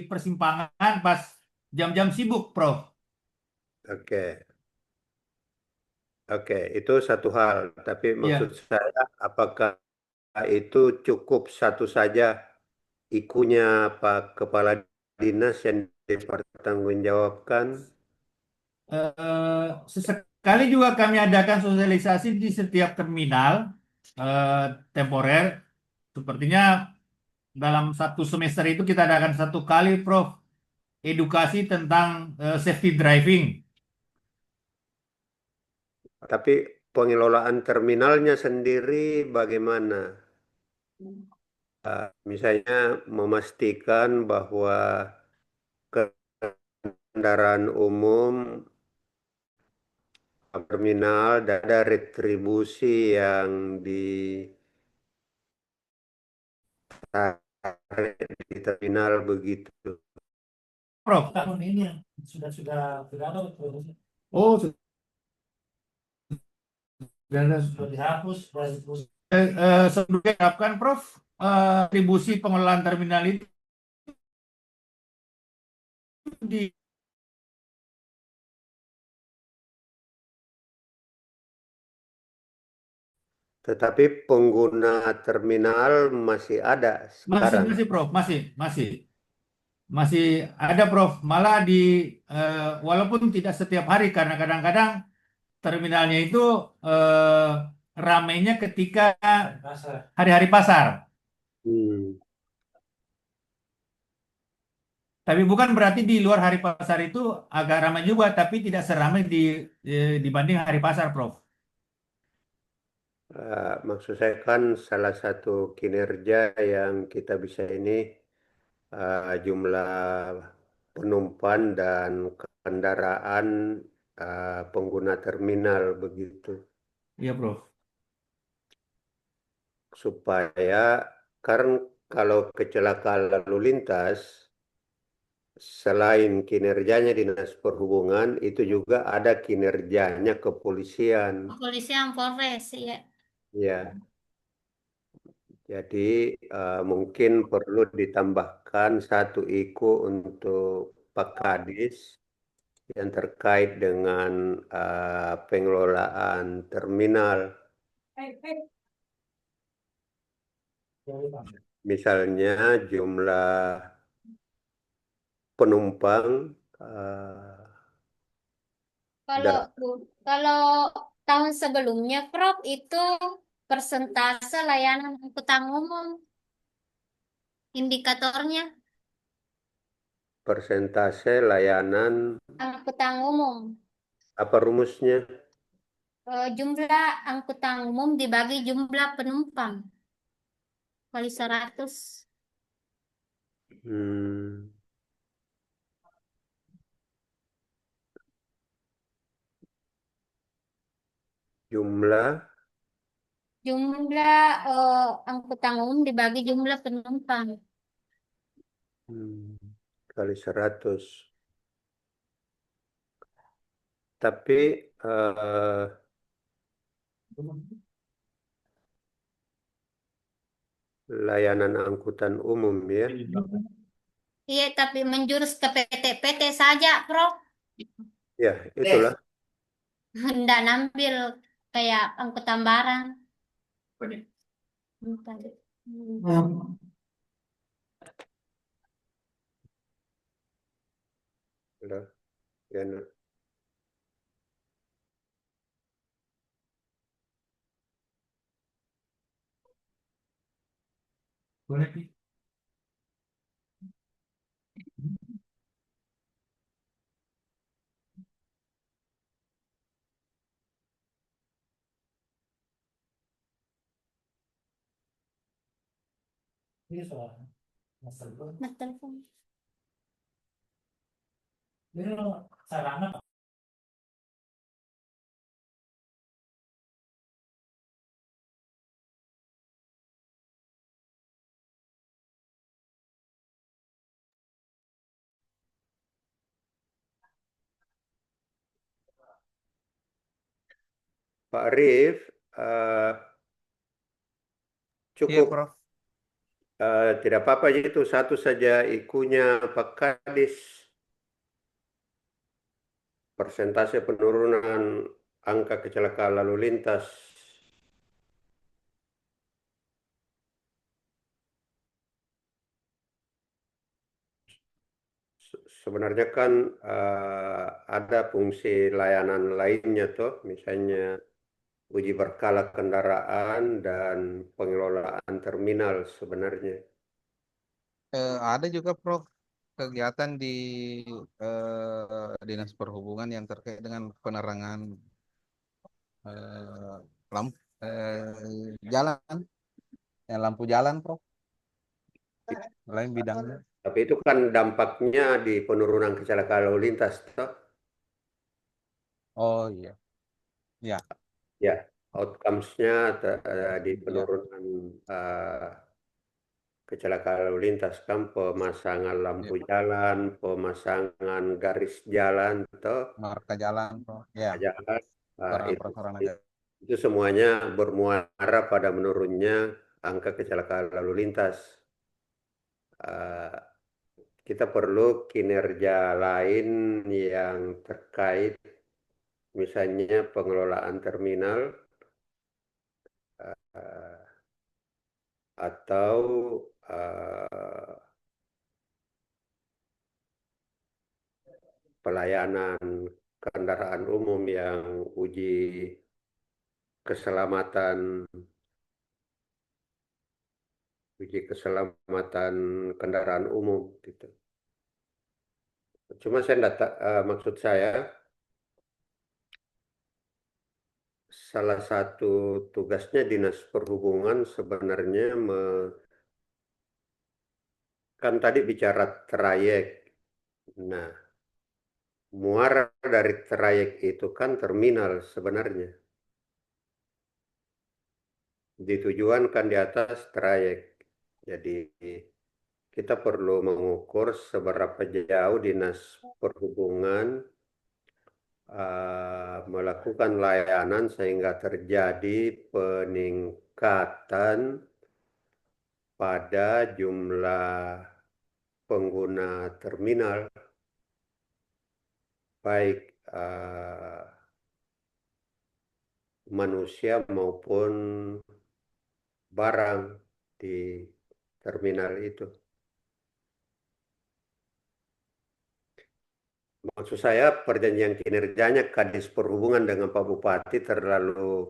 persimpangan pas jam-jam sibuk, Prof. Oke, oke, itu satu hal. Tapi maksud Iya. saya, apakah itu cukup satu saja ikunya Pak Kepala Dinas yang dipertanggungjawabkan? Sesekali juga kami adakan sosialisasi di setiap terminal temporer. Sepertinya dalam satu semester itu kita adakan satu kali, Prof, edukasi tentang safety driving. Tapi pengelolaan terminalnya sendiri bagaimana? Misalnya memastikan bahwa kendaraan umum terminal dan ada retribusi yang ditarik di terminal begitu. Prof. Tahun ini sudah berapa? Oh, sudah dihapus. Sebelumnya diharapkan, Prof, atribusi pengelolaan terminal itu di Tetapi pengguna terminal masih ada masih sekarang. masih Prof, masih ada, Prof. Malah walaupun tidak setiap hari karena kadang-kadang terminalnya itu eh, ramainya ketika hari-hari pasar. Hmm. Tapi bukan berarti di luar hari pasar itu agak ramai juga, tapi tidak seramai dibanding hari pasar, Prof. Maksud saya kan salah satu kinerja yang kita bisa ini jumlah penumpang dan kendaraan pengguna terminal begitu. Iya, Prof. Supaya karena kalau kecelakaan lalu lintas selain kinerjanya Dinas Perhubungan itu juga ada kinerjanya kepolisian. Kepolisian Polres ya. Ya, jadi mungkin perlu ditambahkan satu IKU untuk Pak Kadis yang terkait dengan pengelolaan terminal. Misalnya jumlah penumpang Kalau dan kalau tahun sebelumnya, Prof, itu persentase layanan angkutan umum indikatornya persentase layanan angkutan umum. apa rumusnya? Jumlah angkutan umum dibagi jumlah penumpang kali 100. Hmm, jumlah Jumlah angkutan umum dibagi jumlah penumpang. hmm, kali 100. Tapi layanan angkutan umum ya. Iya, tapi menjurus ke PT-PT saja, Prof. Ya, itulah. Nggak nambil kayak angkutan barang. Tadi. Udah, ya, nah. Boleh. Ini soal mas telepon. Mas telepon. Ini sarana Pak Arif, Iya, cukup Prof. Tidak apa-apa itu satu saja ikunya Pak Kadis. Persentase penurunan angka kecelakaan lalu lintas. Sebenarnya kan ada fungsi layanan lainnya toh, misalnya uji berkala kendaraan dan pengelolaan terminal sebenarnya. Ada juga Prof kegiatan di Dinas Perhubungan yang terkait dengan penerangan eh, lampu jalan, yang lampu jalan Prof. Lain bidangnya. Tapi itu kan dampaknya di penurunan kecelakaan lalu lintas toh. Oh iya, ya, Ya, outcomes-nya di ya, penurunan eh, kecelakaan lalu lintas kan pemasangan lampu ya. jalan, pemasangan garis jalan toh, Marka jalan Prof. Ya, jalan itu prasarana jalan. itu semuanya bermuara pada menurunnya angka kecelakaan lalu lintas. Eh, kita perlu kinerja lain yang terkait, misalnya pengelolaan terminal eh, atau eh, pelayanan kendaraan umum yang uji keselamatan kendaraan umum gitu. Cuma saya maksud saya salah satu tugasnya Dinas Perhubungan sebenarnya kan tadi bicara trayek. Nah, muara dari trayek itu kan terminal sebenarnya. Ditujuankan di atas trayek. Jadi kita perlu mengukur seberapa jauh Dinas Perhubungan melakukan layanan sehingga terjadi peningkatan pada jumlah pengguna terminal, baik manusia maupun barang di terminal itu. Maksud saya perjanjian kinerjanya Kadis Perhubungan dengan Pak Bupati terlalu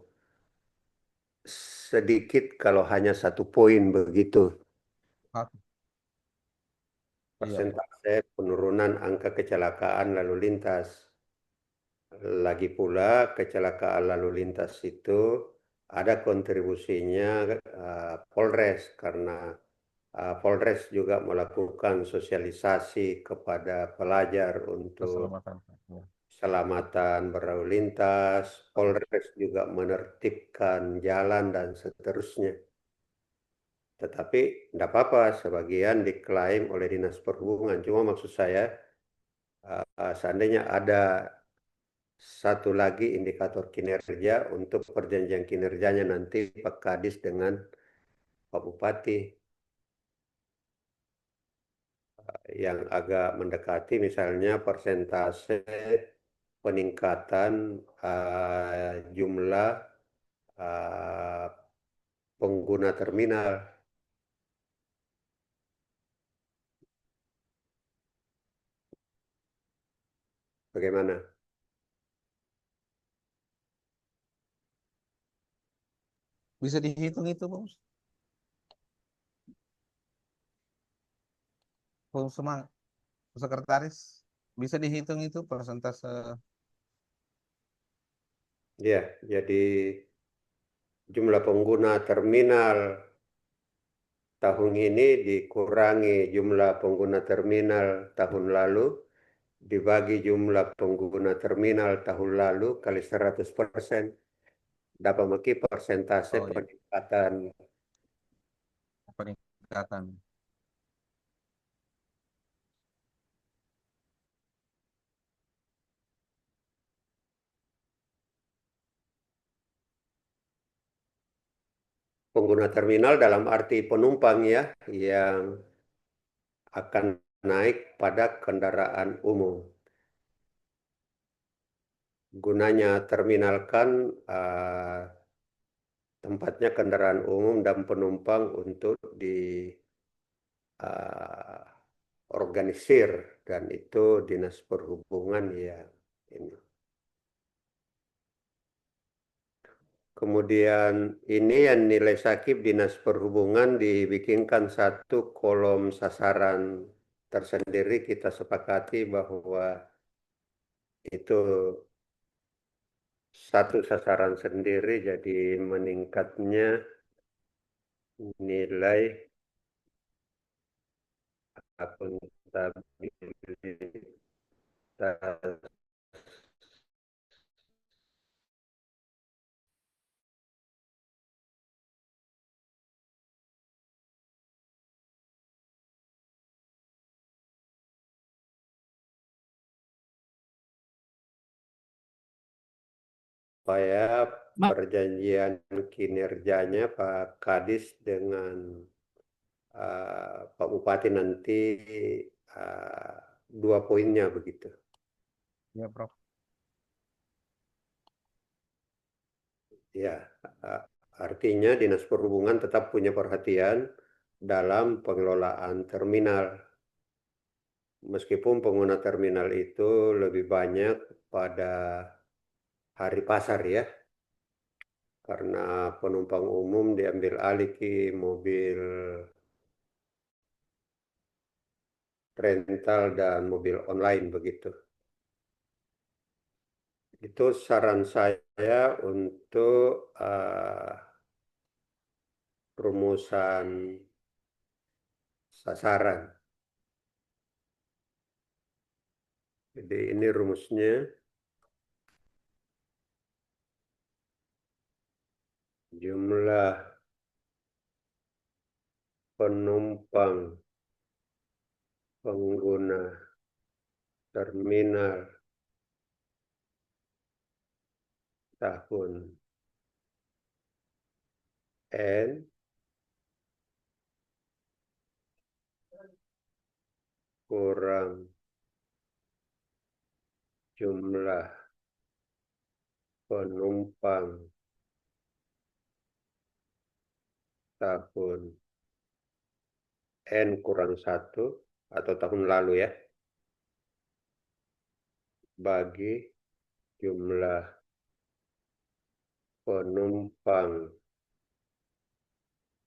sedikit kalau hanya satu poin begitu. Ah, iya Prof. Persentase penurunan angka kecelakaan lalu lintas. Lagi pula kecelakaan lalu lintas itu ada kontribusinya Polres karena Polres juga melakukan sosialisasi kepada pelajar untuk Keselamatan. Ya. keselamatan berlalu lintas. Polres juga menertibkan jalan dan seterusnya. Tetapi tidak apa-apa, sebagian diklaim oleh Dinas Perhubungan. Cuma maksud saya, seandainya ada satu lagi indikator kinerja untuk perjanjian kinerjanya nanti Pak Kadis dengan Pak Bupati yang agak mendekati misalnya persentase peningkatan jumlah uh, pengguna terminal. Bagaimana? Bisa dihitung itu Prof. Prof. Semangat. Sekretaris bisa dihitung itu persentase. Ya, jadi jumlah pengguna terminal tahun ini dikurangi jumlah pengguna terminal tahun lalu, dibagi jumlah pengguna terminal tahun lalu kali 100%, dapat maki persentase Oh ya, peningkatan. peningkatan. pengguna terminal dalam arti penumpang ya, yang akan naik pada kendaraan umum. Gunanya terminal kan tempatnya kendaraan umum dan penumpang untuk organisir, dan itu Dinas Perhubungan ya ini. Kemudian ini yang nilai sakit Dinas Perhubungan dibikinkan satu kolom sasaran tersendiri, kita sepakati bahwa itu satu sasaran sendiri, jadi meningkatnya nilai akuntabilitas supaya perjanjian kinerjanya Pak Kadis dengan Pak Bupati nanti 2 poinnya begitu. Ya, Prof. Ya, artinya Dinas Perhubungan tetap punya perhatian dalam pengelolaan terminal. Meskipun pengguna terminal itu lebih banyak pada hari pasar ya, karena penumpang umum diambil alih ke mobil rental dan mobil online begitu. Itu saran saya untuk rumusan sasaran. Jadi ini rumusnya. Jumlah penumpang pengguna terminal tahun N kurang jumlah penumpang tahun N kurang 1 atau tahun lalu ya, bagi jumlah penumpang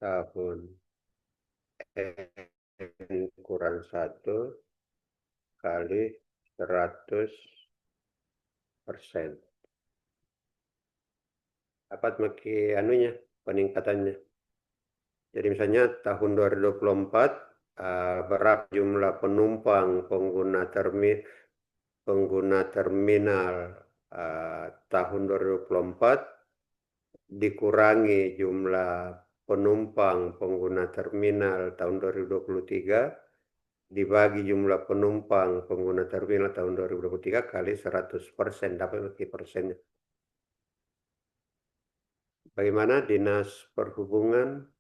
tahun N kurang 1 kali 100%. Dapat makin anunya, peningkatannya. Jadi misalnya tahun 2024 berapa jumlah penumpang pengguna terminal tahun 2024 dikurangi jumlah penumpang pengguna terminal tahun 2023 dibagi jumlah penumpang pengguna terminal tahun 2023 kali 100%, dapat lagi persennya. Bagaimana Dinas Perhubungan?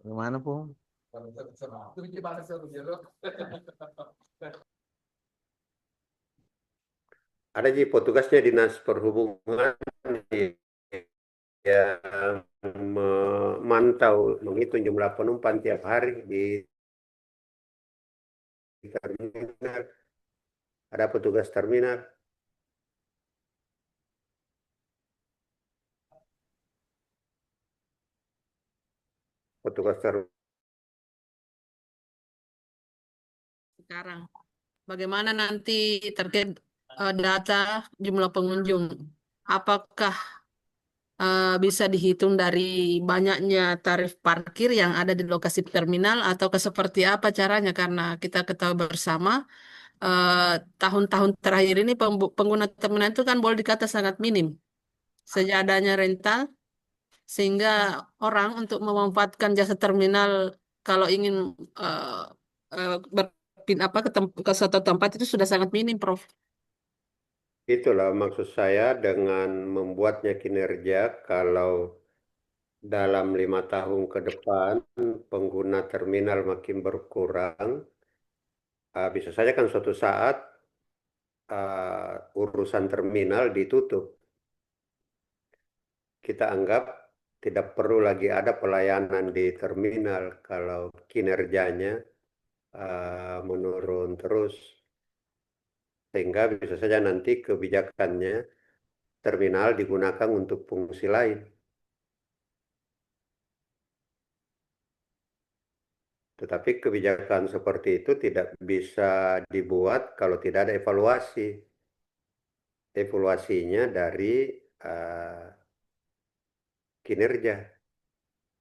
Gimana, Pung? Ada petugasnya Dinas Perhubungan yang memantau, menghitung jumlah penumpang tiap hari di terminal. Ada petugas terminal. Petugas terminal. Sekarang, bagaimana nanti terkait data jumlah pengunjung? Apakah bisa dihitung dari banyaknya tarif parkir yang ada di lokasi terminal atau seperti apa caranya? Karena kita ketahui bersama tahun-tahun terakhir ini pengguna terminal itu kan boleh dikata sangat minim sejak adanya rental, sehingga orang untuk memanfaatkan jasa terminal kalau ingin berpindah ke suatu tempat itu sudah sangat minim, Prof. Itulah maksud saya dengan membuatnya kinerja kalau dalam 5 tahun ke depan pengguna terminal makin berkurang, bisa saja kan suatu saat urusan terminal ditutup. Kita anggap tidak perlu lagi ada pelayanan di terminal kalau kinerjanya menurun terus, sehingga bisa saja nanti kebijakannya terminal digunakan untuk fungsi lain. Tetapi kebijakan seperti itu tidak bisa dibuat kalau tidak ada evaluasi. Evaluasinya dari uh, kinerja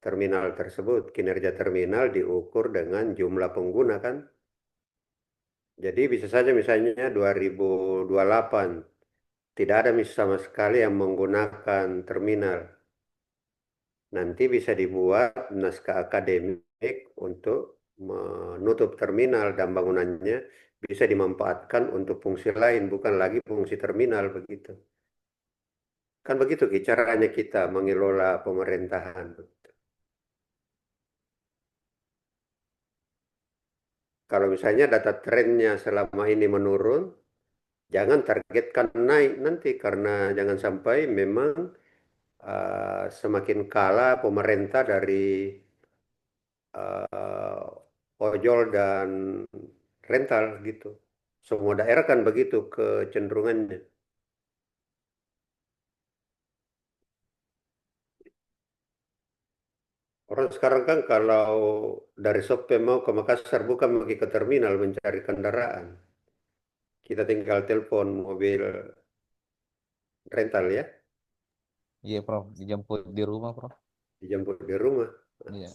terminal tersebut. Kinerja terminal diukur dengan jumlah pengguna kan. Jadi bisa saja misalnya 2028 tidak ada sama sekali yang menggunakan terminal. Nanti bisa dibuat naskah akademik untuk menutup terminal dan bangunannya bisa dimanfaatkan untuk fungsi lain, bukan lagi fungsi terminal begitu. Kan begitu caranya kita mengelola pemerintahan. Kalau misalnya data trennya selama ini menurun, jangan targetkan naik nanti karena jangan sampai memang semakin kalah pemerintah dari ojol dan rental gitu. Semua daerah kan begitu kecenderungannya. Orang sekarang kan kalau dari Sope mau ke Makassar bukan pergi ke terminal mencari kendaraan. Kita tinggal telepon mobil rental ya, Iya, Prof. Dijemput di rumah, Prof. dijemput di rumah. Iya.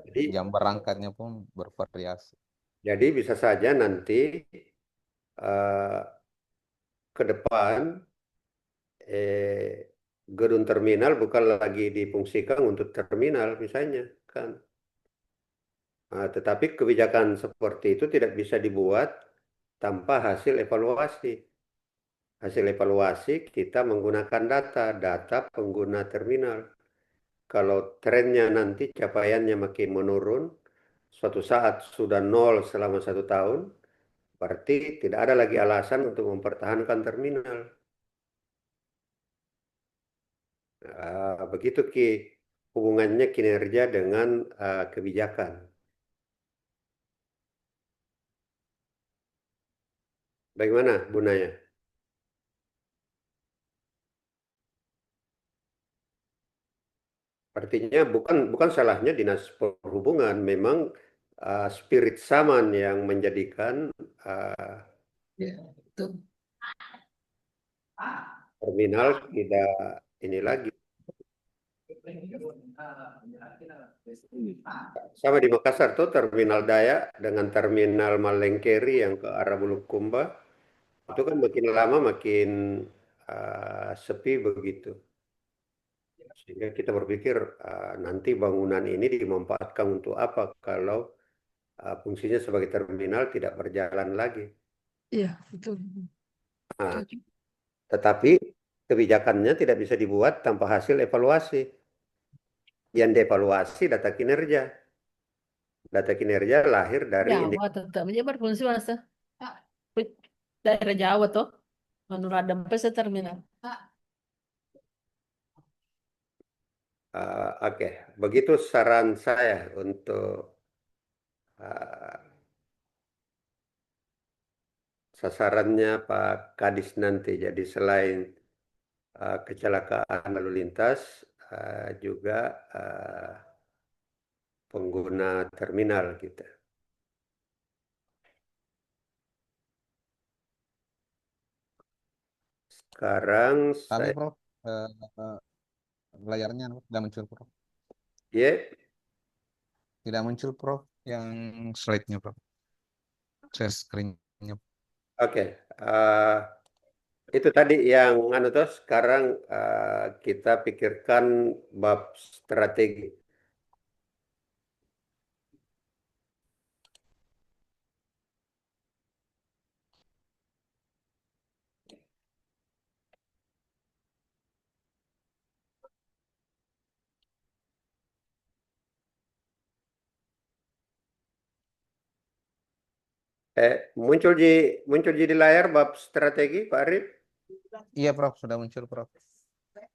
Jadi, Jam berangkatnya pun bervariasi. jadi bisa saja nanti eh, ke depan eh, gedung terminal bukan lagi difungsikan untuk terminal misalnya kan. Tetapi kebijakan seperti itu tidak bisa dibuat tanpa hasil evaluasi. Hasil evaluasi kita menggunakan data pengguna terminal. Kalau trennya nanti capaiannya makin menurun, suatu saat sudah nol selama 1 tahun, berarti tidak ada lagi alasan untuk mempertahankan terminal. Begitu hubungannya kinerja dengan kebijakan. Bagaimana, Bu Naya? Artinya bukan bukan salahnya Dinas Perhubungan, memang spirit Saman yang menjadikan uh, Ya, betul. terminal tidak ini lagi. Sama di Makassar tuh terminal Daya dengan terminal Malengkeri yang ke arah Bulukumba itu kan makin lama makin sepi begitu. Sehingga kita berpikir nanti bangunan ini dimanfaatkan untuk apa kalau fungsinya sebagai terminal tidak berjalan lagi. Iya, betul. Nah, tetapi kebijakannya tidak bisa dibuat tanpa hasil evaluasi. Yang dievaluasi data kinerja. Data kinerja lahir dari Jawa tetap aja berfungsi masa. Daerah Jawa tuh. Menurut ada sampai terminal. Oke, begitu saran saya untuk uh, sasarannya Pak Kadis nanti. Jadi selain kecelakaan lalu lintas, juga pengguna terminal gitu. Sekarang Tapi, saya, Prof, eh, eh, layarnya tidak muncul, Prof. ya, Tidak muncul, Prof, yang slide-nya, Prof. Share screen-nya. oke. Itu tadi yang anu tuh sekarang kita pikirkan bab strategi. Muncul di layar bab strategi, Pak Arif? Iya, Prof, sudah muncul, Prof.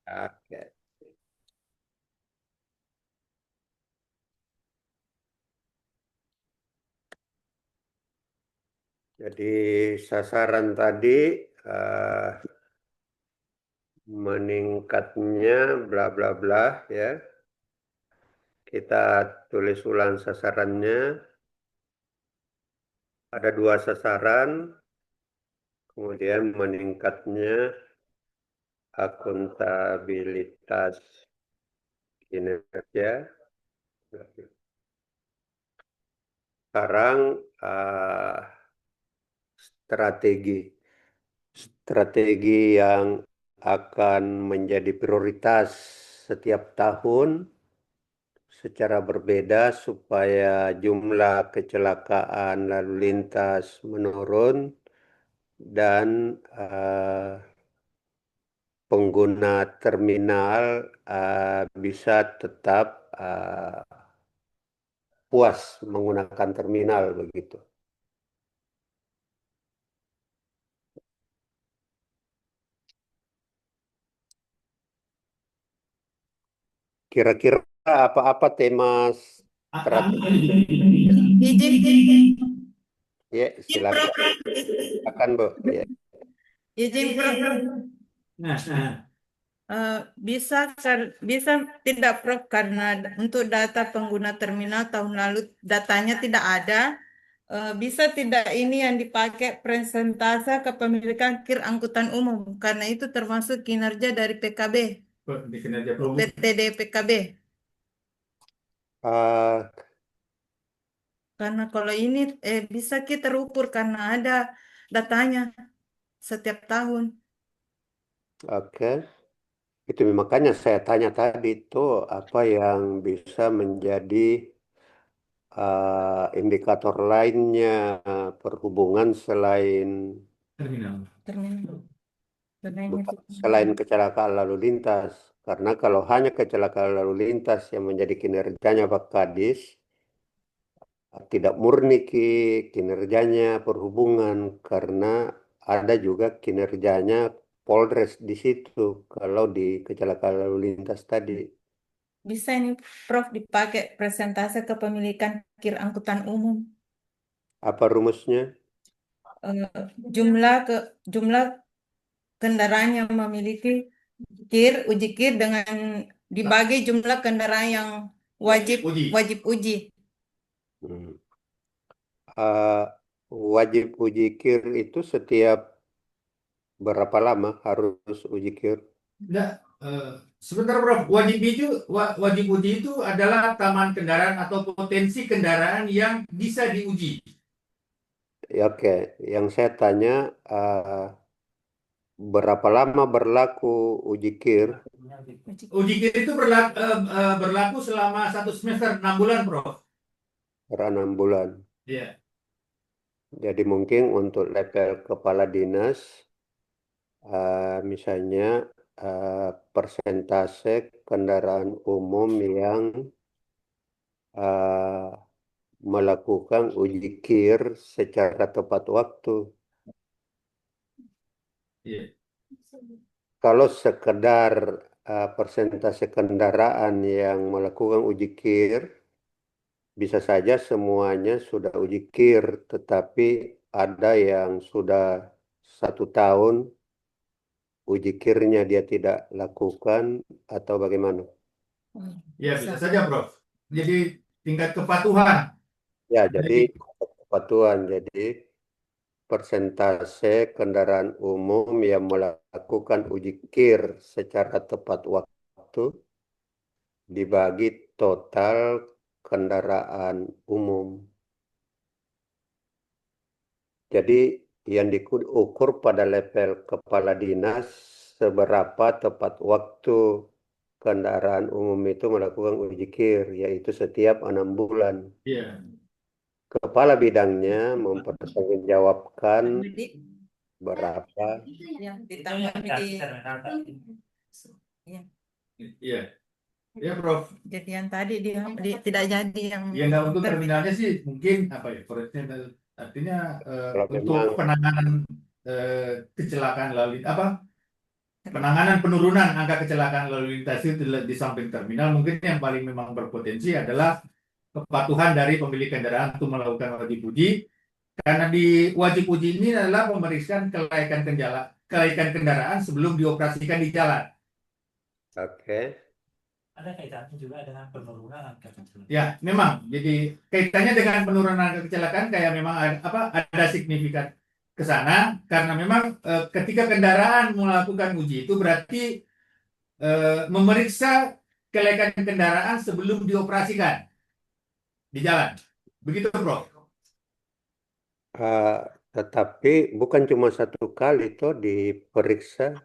Oke. Jadi sasaran tadi meningkatnya bla bla bla ya. Kita tulis ulang sasarannya. Ada 2 sasaran, kemudian meningkatnya akuntabilitas kinerja. Sekarang strategi yang akan menjadi prioritas setiap tahun secara berbeda supaya jumlah kecelakaan lalu lintas menurun dan pengguna terminal bisa tetap puas menggunakan terminal begitu. Kira-kira apa tema strategi? Izin, Ya, silakan Bu. Ya. izin, Prof. Nah, Bisa tidak, Prof, karena untuk data pengguna terminal tahun lalu datanya tidak ada. Bisa tidak ini yang dipakai persentase kepemilikan KIR angkutan umum, karena itu termasuk kinerja dari PKB, di kinerja umum. PTD PKB. Karena kalau ini bisa kita terukur karena ada datanya setiap tahun. Oke. Itu makanya saya tanya tadi itu apa yang bisa menjadi indikator lainnya perhubungan selain Terminal. selain kecelakaan lalu lintas. Karena kalau hanya kecelakaan lalu lintas yang menjadi kinerjanya Pak Kadis, tidak murni kinerjanya perhubungan karena ada juga kinerjanya Polres di situ kalau di kecelakaan lalu lintas tadi. Bisa ini, Prof, dipakai persentase kepemilikan KIR angkutan umum. Apa rumusnya? Jumlah kendaraan yang memiliki uji KIR dengan dibagi jumlah kendaraan yang wajib uji. Wajib uji KIR itu setiap berapa lama harus uji KIR? Enggak, sebentar Prof. Wajib uji itu adalah taman kendaraan atau potensi kendaraan yang bisa diuji. Ya, oke, yang saya tanya berapa lama berlaku uji KIR? Uji KIR itu berlaku selama 1 semester 6 bulan, Prof. Per 6 bulan. Iya. Jadi mungkin untuk level kepala dinas, misalnya persentase kendaraan umum yang melakukan uji KIR secara tepat waktu. Iya. Kalau sekedar persentase kendaraan yang melakukan uji KIR, bisa saja semuanya sudah uji KIR, tetapi ada yang sudah 1 tahun uji KIR-nya dia tidak lakukan atau bagaimana? Ya, bisa saja, Prof. Jadi tingkat kepatuhan. Ya, jadi kepatuhan. Jadi persentase kendaraan umum yang melakukan uji KIR secara tepat waktu dibagi total kendaraan umum. Jadi yang diukur pada level kepala dinas seberapa tepat waktu kendaraan umum itu melakukan uji KIR, yaitu setiap 6 bulan. Iya. Kepala bidangnya mempertanggungjawabkan berapa. Ya, ditambah di Iya. Ya, Prof. jadi yang tadi tidak jadi yang Ya, nggak untuk terminalnya sih mungkin apa ya, Artinya Kalau untuk memang penanganan kecelakaan lalu apa penanganan penurunan angka kecelakaan lalu lintas itu di samping terminal mungkin yang paling memang berpotensi adalah kepatuhan dari pemilik kendaraan untuk melakukan wajib uji karena di wajib uji ini adalah pemeriksaan kelaikan kendaraan sebelum dioperasikan di jalan. oke. Ada kaitannya juga dengan penurunan angka kecelakaan. Ya, memang. Jadi kaitannya dengan penurunan angka kecelakaan kayak memang ada signifikan ke sana karena memang ketika kendaraan melakukan uji itu berarti memeriksa kelaikan kendaraan sebelum dioperasikan di jalan. Begitu, Bro. Tetapi bukan cuma satu kali toh diperiksa.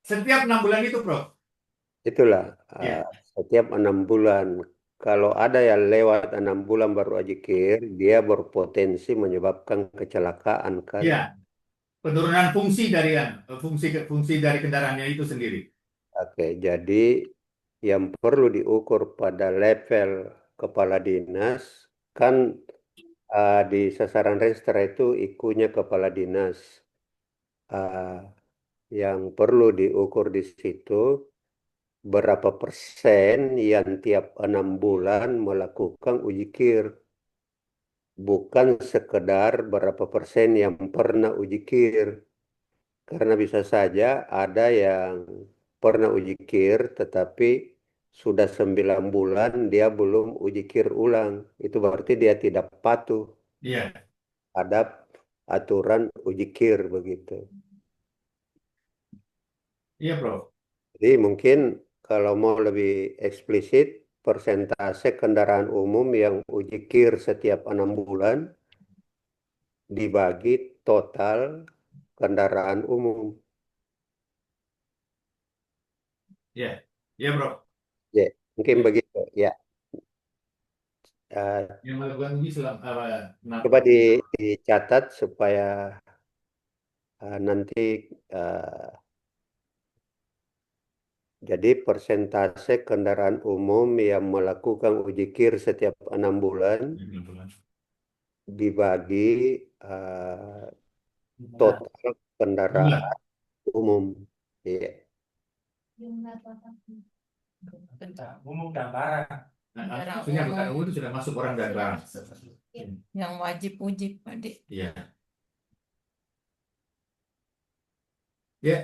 Setiap 6 bulan itu, Bro. Itulah Ya. setiap 6 bulan. Kalau ada yang lewat 6 bulan baru ajikir, dia berpotensi menyebabkan kecelakaan kan. Ya. Penurunan fungsi dari fungsi dari kendaraannya itu sendiri. Oke, jadi yang perlu diukur pada level kepala dinas kan di sasaran restra itu ikunya kepala dinas. Ah, yang perlu diukur di situ berapa persen yang tiap 6 bulan melakukan uji kir. Bukan sekedar berapa persen yang pernah uji kir. Karena bisa saja ada yang pernah uji kir tetapi sudah 9 bulan dia belum uji kir ulang. Itu berarti dia tidak patuh Iya. ada aturan uji kir begitu. Iya, Bro. Jadi mungkin kalau mau lebih eksplisit, persentase kendaraan umum yang uji kir setiap 6 bulan dibagi total kendaraan umum. Iya. Iya, Bro. Ya, mungkin begitu. Ya, Eh, Yang melakukan uji selama coba dicatat supaya nanti jadi persentase kendaraan umum yang melakukan uji kir setiap 6 bulan dibagi total kendaraan umum. Iya. Umum dan barang. Maksudnya bukan umum itu sudah masuk orang dan barang. Yang wajib uji, Pak Dik. Iya. Ya,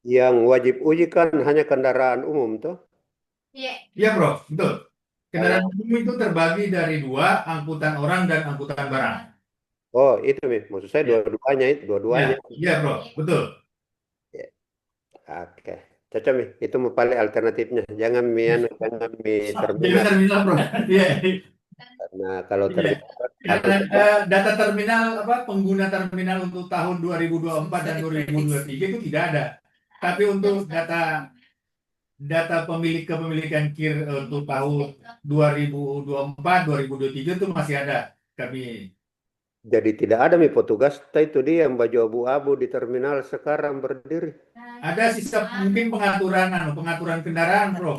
Yang wajib uji kan hanya kendaraan umum toh. iya, Bro, betul. Kendaraan umum itu terbagi dari dua, angkutan orang dan angkutan barang. Oh, itu maksud saya Ya. dua-duanya itu, dua-duanya. Iya, Bro, betul. Oke. Cocok Mi, itu paling alternatifnya. Jangan jangan Mi Jadi terminal. terminal, Bro. Iya. Nah, kalau Iya. terminal Karena data terminal pengguna terminal untuk tahun 2024 dan 2023 itu tidak ada. Tapi untuk data kepemilikan KIR untuk tahun 2024, 2023 itu masih ada. Kami jadi tidak ada Mi petugas itu dia yang baju abu-abu di terminal sekarang berdiri. ada sisa mungkin pengaturan kendaraan, Bro,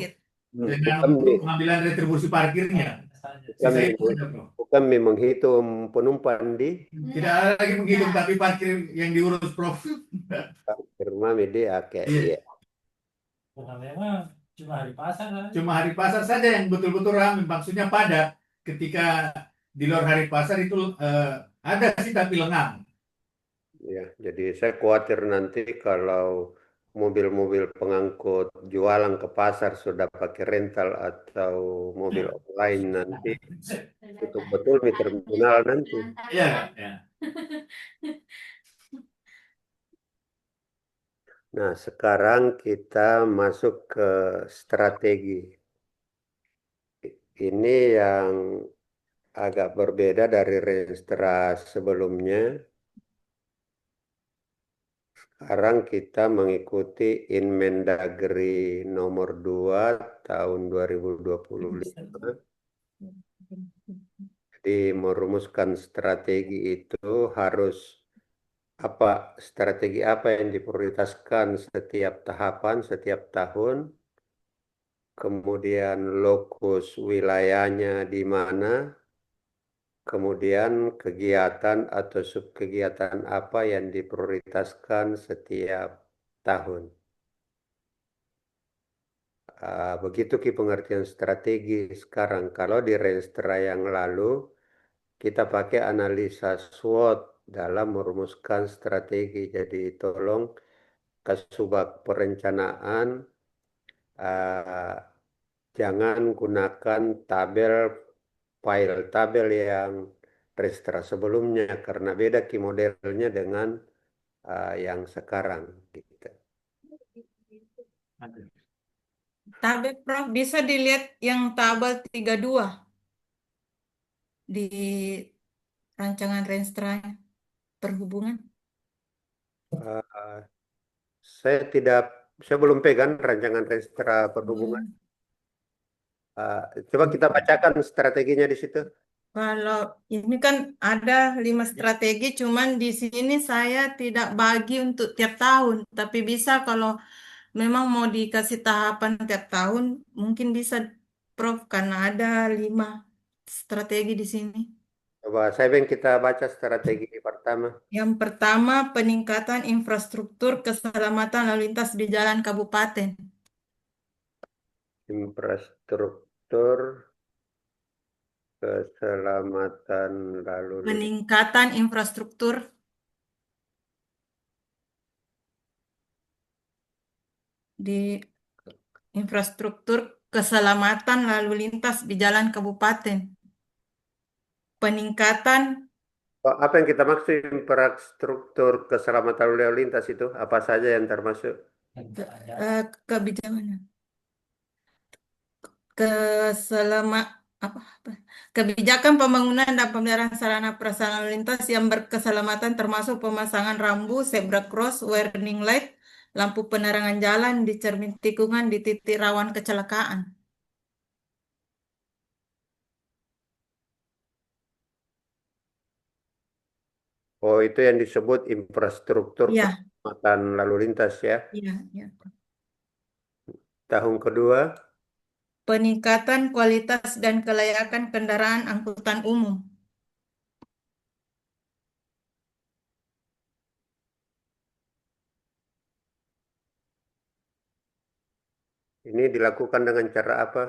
dengan Bukan untuk Mi, pengambilan retribusi parkirnya. bukan Sisa Mi, itu ada, Bro. bukan Mi menghitung penumpang di Tidak ada lagi menghitung, tapi parkir yang diurus, Prof. rumah Mi dia. Oke, Iya. iya. Bukan memang cuma hari pasar kan? Cuma hari pasar saja yang betul-betul ramai, maksudnya padat. Ketika di luar hari pasar itu ada sih tapi lengang. Ya, jadi saya khawatir nanti kalau mobil-mobil pengangkut jualan ke pasar sudah pakai rental atau mobil online nanti tutup betul di terminal nanti. Iya, ya. Nah, sekarang kita masuk ke strategi. Ini yang agak berbeda dari Renstra sebelumnya. Sekarang kita mengikuti Inmendagri nomor 2 tahun 2025. Jadi merumuskan strategi itu harus strategi apa yang diprioritaskan setiap tahapan, setiap tahun. Kemudian lokus wilayahnya di mana, kemudian kegiatan atau subkegiatan apa yang diprioritaskan setiap tahun. Begitu pengertian strategi sekarang. Kalau di Renstra yang lalu, kita pakai analisa SWOT dalam merumuskan strategi. Jadi tolong Kasubag perencanaan uh, jangan gunakan file tabel yang Restra sebelumnya karena beda modelnya dengan yang sekarang. Gitu. Tabel Prof bisa dilihat yang tabel 32 di rancangan Renstra perhubungan. Uh, saya belum pegang rancangan Restra perhubungan. Coba kita bacakan strateginya di situ. Kalau ini kan ada 5 strategi, cuman di sini saya tidak bagi untuk tiap tahun, tapi bisa kalau memang mau dikasih tahapan tiap tahun, mungkin bisa Prof, karena ada 5 strategi di sini. Coba saya ingin kita baca strategi pertama. Yang pertama, peningkatan infrastruktur keselamatan lalu lintas di jalan kabupaten. Infrastruktur keselamatan lalu lintas. Peningkatan infrastruktur di infrastruktur keselamatan lalu lintas di jalan kabupaten. Peningkatan Apa yang kita maksud infrastruktur keselamatan lalu lintas itu? Apa saja yang termasuk? kebijakan keselama apa, apa kebijakan pembangunan dan pemeliharaan sarana prasarana lalu lintas yang berkeselamatan termasuk pemasangan rambu, zebra cross, warning light, lampu penerangan jalan di cermin tikungan di titik rawan kecelakaan. Oh, itu yang disebut infrastruktur Iya, keselamatan lalu lintas ya. iya, iya. Tahun kedua, Peningkatan kualitas dan kelayakan kendaraan angkutan umum. ini dilakukan dengan cara apa?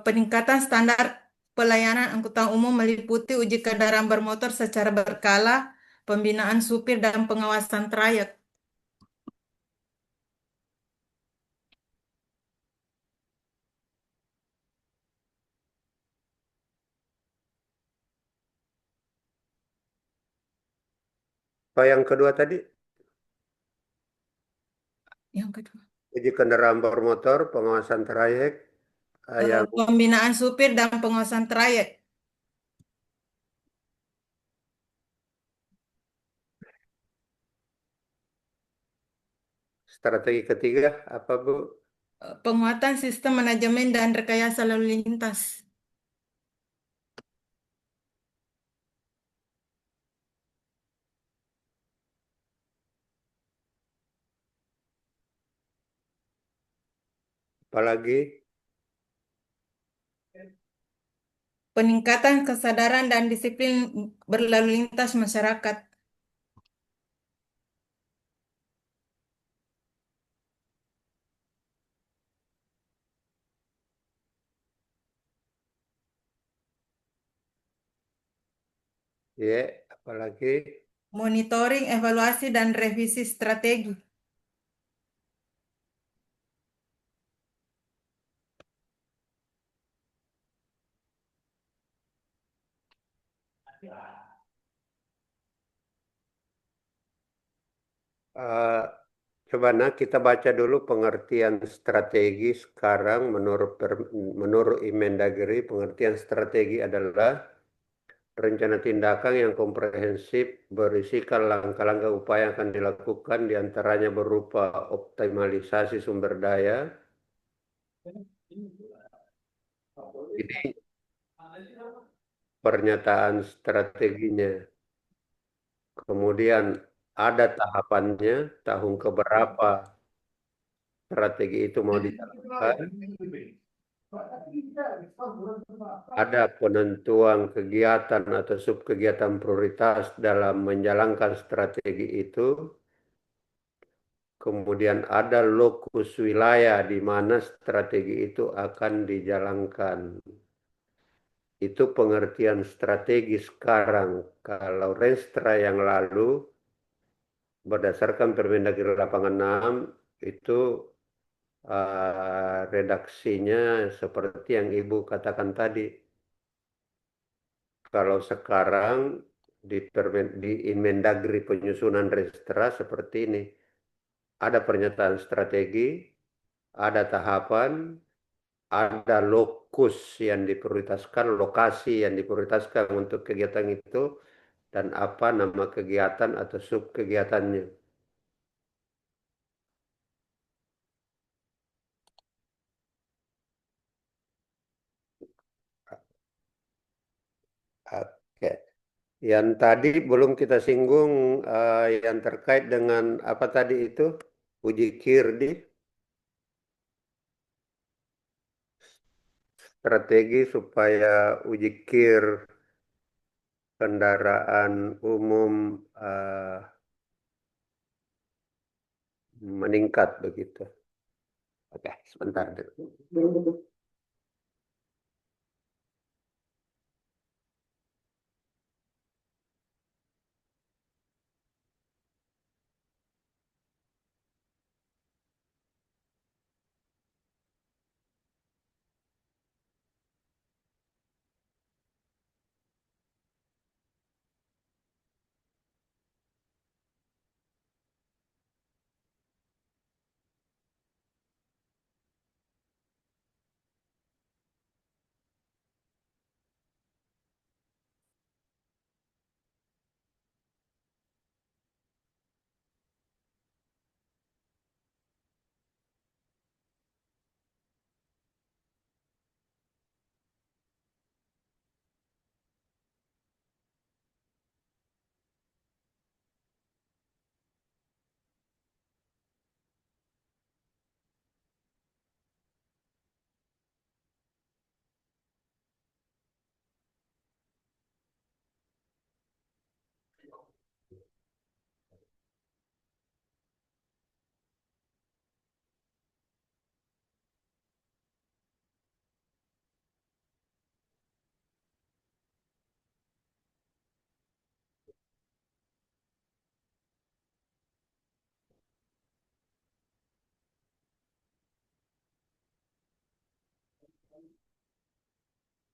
Peningkatan standar pelayanan angkutan umum meliputi uji kendaraan bermotor secara berkala, pembinaan supir dan pengawasan trayek. Oh, yang kedua tadi, Yang kedua, uji kendaraan bermotor, pengawasan trayek, yang pembinaan supir dan pengawasan trayek. strategi ketiga apa Bu? Penguatan sistem manajemen dan rekayasa lalu lintas. Apalagi? Peningkatan kesadaran dan disiplin berlalu lintas masyarakat. Ya, apalagi? Monitoring, evaluasi, dan revisi strategi. Eh, Coba kita baca dulu pengertian strategi sekarang menurut Imendagri, pengertian strategi adalah rencana tindakan yang komprehensif berisikan langkah-langkah upaya yang akan dilakukan diantaranya berupa optimalisasi sumber daya. Ini pernyataan strateginya. Kemudian ada tahapannya, tahun keberapa strategi itu mau dijalankan. ada penentuan kegiatan atau subkegiatan prioritas dalam menjalankan strategi itu, kemudian ada lokus wilayah di mana strategi itu akan dijalankan. Itu pengertian strategi sekarang. Kalau Renstra yang lalu, berdasarkan Permendagri 86, itu redaksinya seperti yang Ibu katakan tadi. Kalau sekarang di Inmendagri penyusunan Renstra seperti ini. Ada pernyataan strategi, ada tahapan, ada lokus yang diprioritaskan, lokasi yang diprioritaskan untuk kegiatan itu, dan apa nama kegiatan atau subkegiatannya. Oke. Yang tadi belum kita singgung yang terkait dengan apa tadi itu uji kirdi, strategi supaya uji kir kendaraan umum meningkat begitu. Oke, sebentar.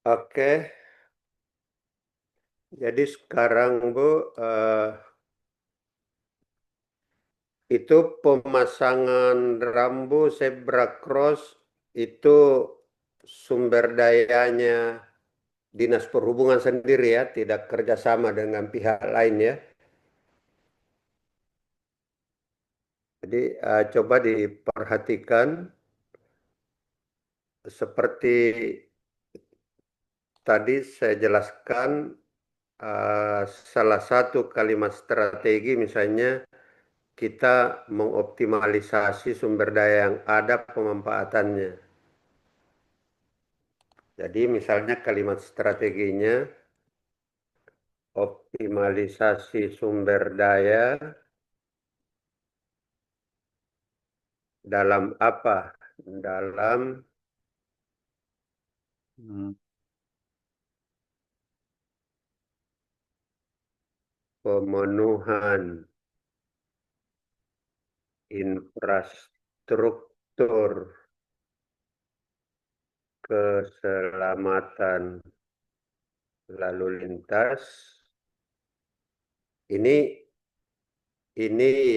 Oke, jadi sekarang Bu, itu pemasangan rambu zebra cross itu sumber dayanya Dinas Perhubungan sendiri ya, tidak kerjasama dengan pihak lain ya. Jadi coba diperhatikan seperti tadi saya jelaskan, salah satu kalimat strategi misalnya kita mengoptimalisasi sumber daya yang ada pemanfaatannya. Jadi misalnya kalimat strateginya optimalisasi sumber daya dalam apa? Dalam pemenuhan infrastruktur keselamatan lalu lintas. Ini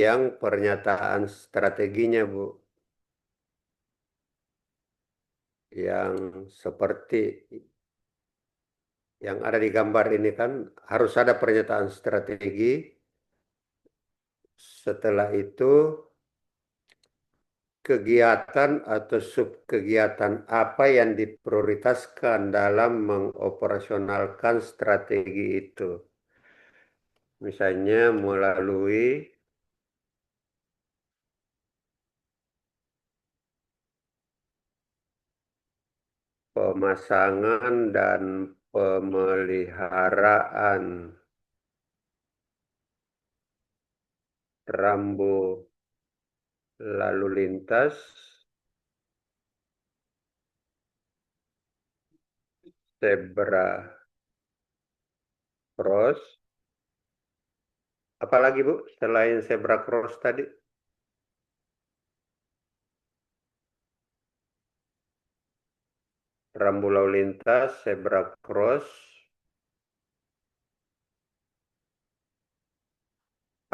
yang pernyataan strateginya, Bu. Yang seperti yang ada di gambar ini kan harus ada pernyataan strategi. Setelah itu kegiatan atau subkegiatan apa yang diprioritaskan dalam mengoperasionalkan strategi itu. Misalnya melalui pemasangan dan pemeliharaan rambu lalu lintas zebra cross. Apalagi Bu, selain zebra cross tadi? Rambu lalu lintas, zebra cross.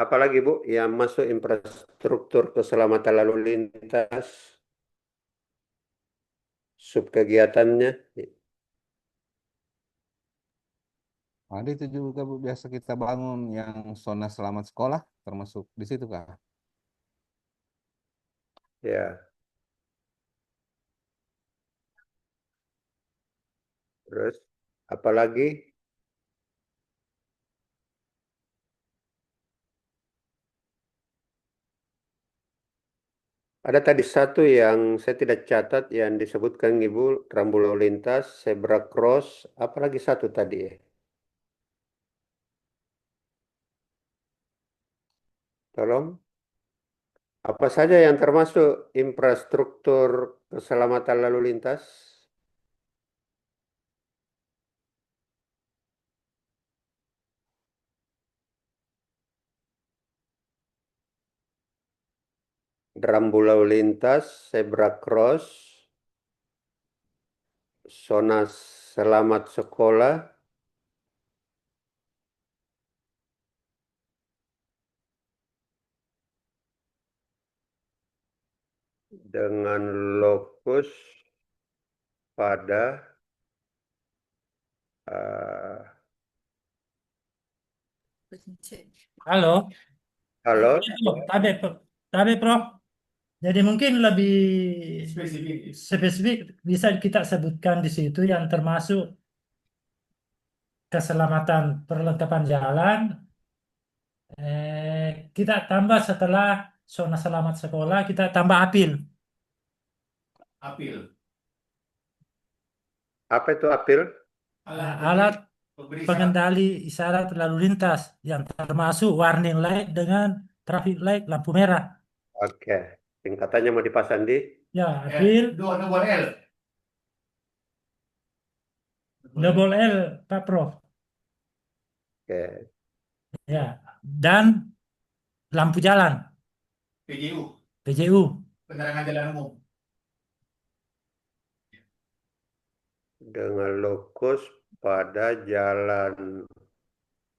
Apalagi Bu, yang masuk infrastruktur keselamatan lalu lintas, subkegiatannya. Ada itu juga Bu, biasa kita bangun yang zona selamat sekolah, termasuk di situ Kak. Ya, terus apalagi? Ada tadi satu yang saya tidak catat yang disebutkan Ibu, rambu lalu lintas, zebra cross, apalagi satu tadi ya. Tolong. Apa saja yang termasuk infrastruktur keselamatan lalu lintas? Rambu lalu lintas, zebra cross, zona selamat sekolah, dengan lokus pada eh, Halo, halo, tabe, tabe, Prof. Jadi mungkin lebih Spesifik. spesifik bisa kita sebutkan di situ yang termasuk keselamatan perlengkapan jalan. Kita tambah setelah zona selamat sekolah, kita tambah apil. Apil. apa itu apil? Alat pemberi syarat. pengendali isyarat lalu lintas yang termasuk warning light dengan traffic light lampu merah. Oke, singkatannya mau dipasang di Ya, apil, Double L. double L, Pak Prof. oke, Ya, dan lampu jalan, PJU. PJU. Penerangan Jalan Umum. dengan lokus pada jalan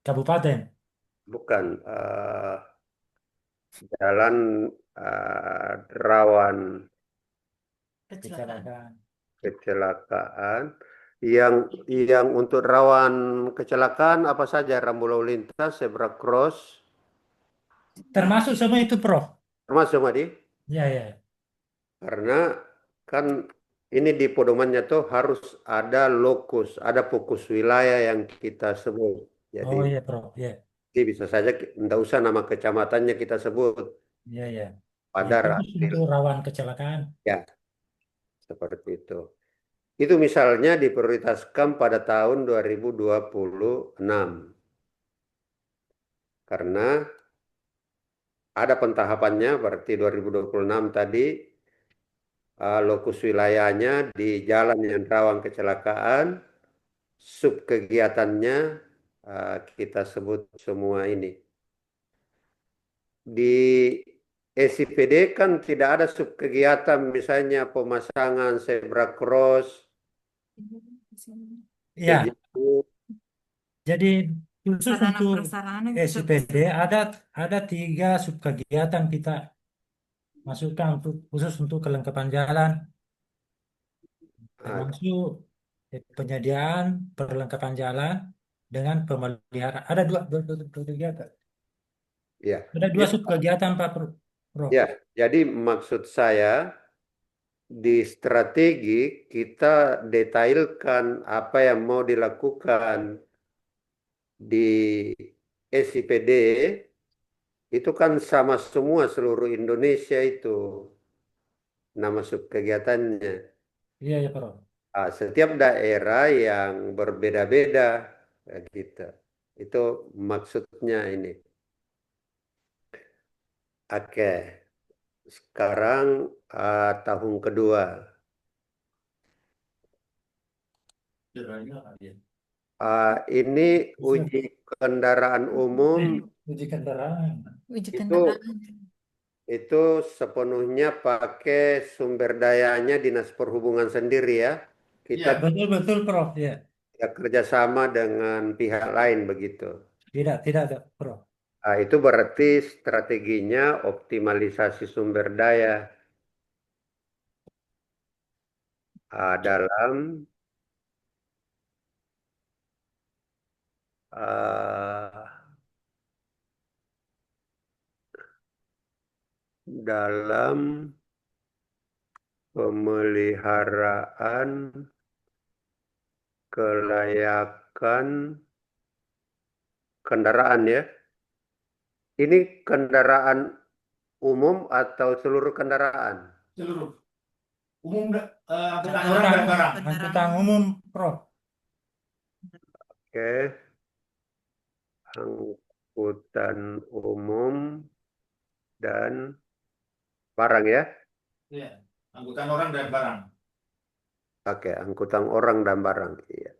Kabupaten. bukan jalan rawan Kecelakaan. kecelakaan. Yang untuk rawan kecelakaan apa saja? Rambu lalu lintas, zebra cross, Termasuk semua itu, Prof. termasuk Madi. Ya, ya. Karena kan ini di pedomannya tuh harus ada lokus, ada fokus wilayah yang kita sebut. Jadi Oh iya, Prof. Ya, bisa saja tidak usah nama kecamatannya kita sebut ya, ya. pada Khusus rapil. untuk rawan kecelakaan. Ya, seperti itu. Itu misalnya diprioritaskan pada tahun 2026. Karena ada pentahapannya, berarti 2026 tadi lokus wilayahnya di jalan yang rawan kecelakaan, subkegiatannya kita sebut semua ini. Di SIPD kan tidak ada subkegiatan, misalnya pemasangan zebra cross, Ya, PJU. jadi khusus Sarana untuk prasarana gitu. SIPD ada 3 subkegiatan kita masukkan untuk khusus untuk kelengkapan jalan, termasuk penyediaan perlengkapan jalan dengan pemeliharaan. Ada dua kegiatan. Ya, Ada 2 subkegiatan, Pak Prof. ya. Jadi maksud saya di strategi kita detailkan apa yang mau dilakukan di SIPD itu kan sama semua seluruh Indonesia itu nama subkegiatannya. Iya, ya, Prof. Setiap daerah yang berbeda-beda, gitu. Itu maksudnya ini. Oke, sekarang tahun kedua. Ini uji kendaraan umum Uji kendaraan. Uji itu kendaraan. itu sepenuhnya pakai sumber dayanya Dinas Perhubungan sendiri ya. Kita Ya, Betul-betul, Prof. Ya. tidak kerjasama dengan pihak lain begitu. Tidak, Prof. Itu berarti strateginya optimalisasi sumber daya dalam ah, dalam pemeliharaan kelayakan kendaraan ya. Ini kendaraan umum atau seluruh kendaraan? seluruh umum, angkutan orang dan barang. Angkutan umum, Prof. Oke, angkutan umum dan barang ya. Ya, angkutan orang dan barang. Oke, angkutan orang dan barang. Iya.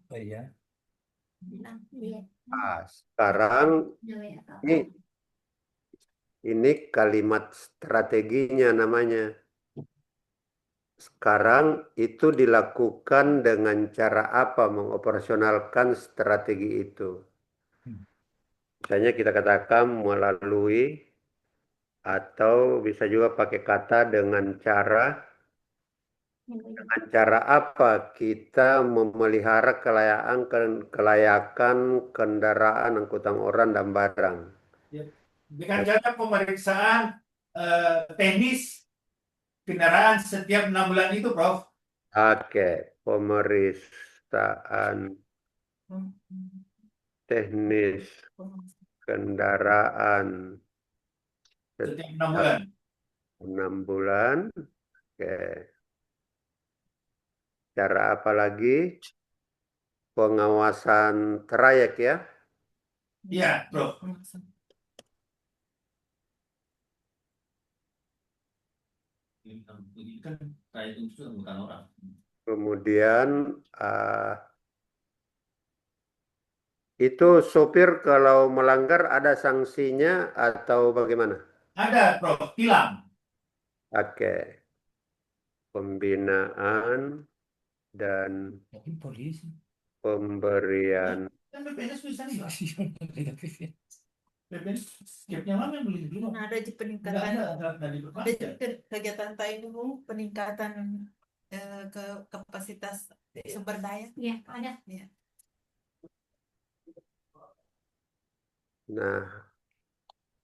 Oh iya. Sekarang ini kalimat strateginya namanya. Sekarang itu dilakukan dengan cara apa mengoperasionalkan strategi itu? Misalnya kita katakan melalui atau bisa juga pakai kata dengan cara apa kita memelihara kelayakan kendaraan angkutan orang dan barang. Dengan cara pemeriksaan teknis kendaraan setiap 6 bulan itu, Prof. Oke, pemeriksaan teknis kendaraan Setiap 6 bulan. 6 bulan. Oke. Cara apa lagi? Pengawasan trayek ya. Iya, Prof. Ini kan trayek itu angkutan orang. Kemudian itu sopir kalau melanggar ada sanksinya atau bagaimana? Ada, Prof. Tilang. Oke. Pembinaan dan Jadi polisi. pemberian Kan BPNS bisa nih, Pak. BPNS skipnya mana yang beli dulu? Nah, ada peningkatan, ada kegiatan TAIBU peningkatan ke kapasitas sumber daya. Iya, ada. Ya. Nah,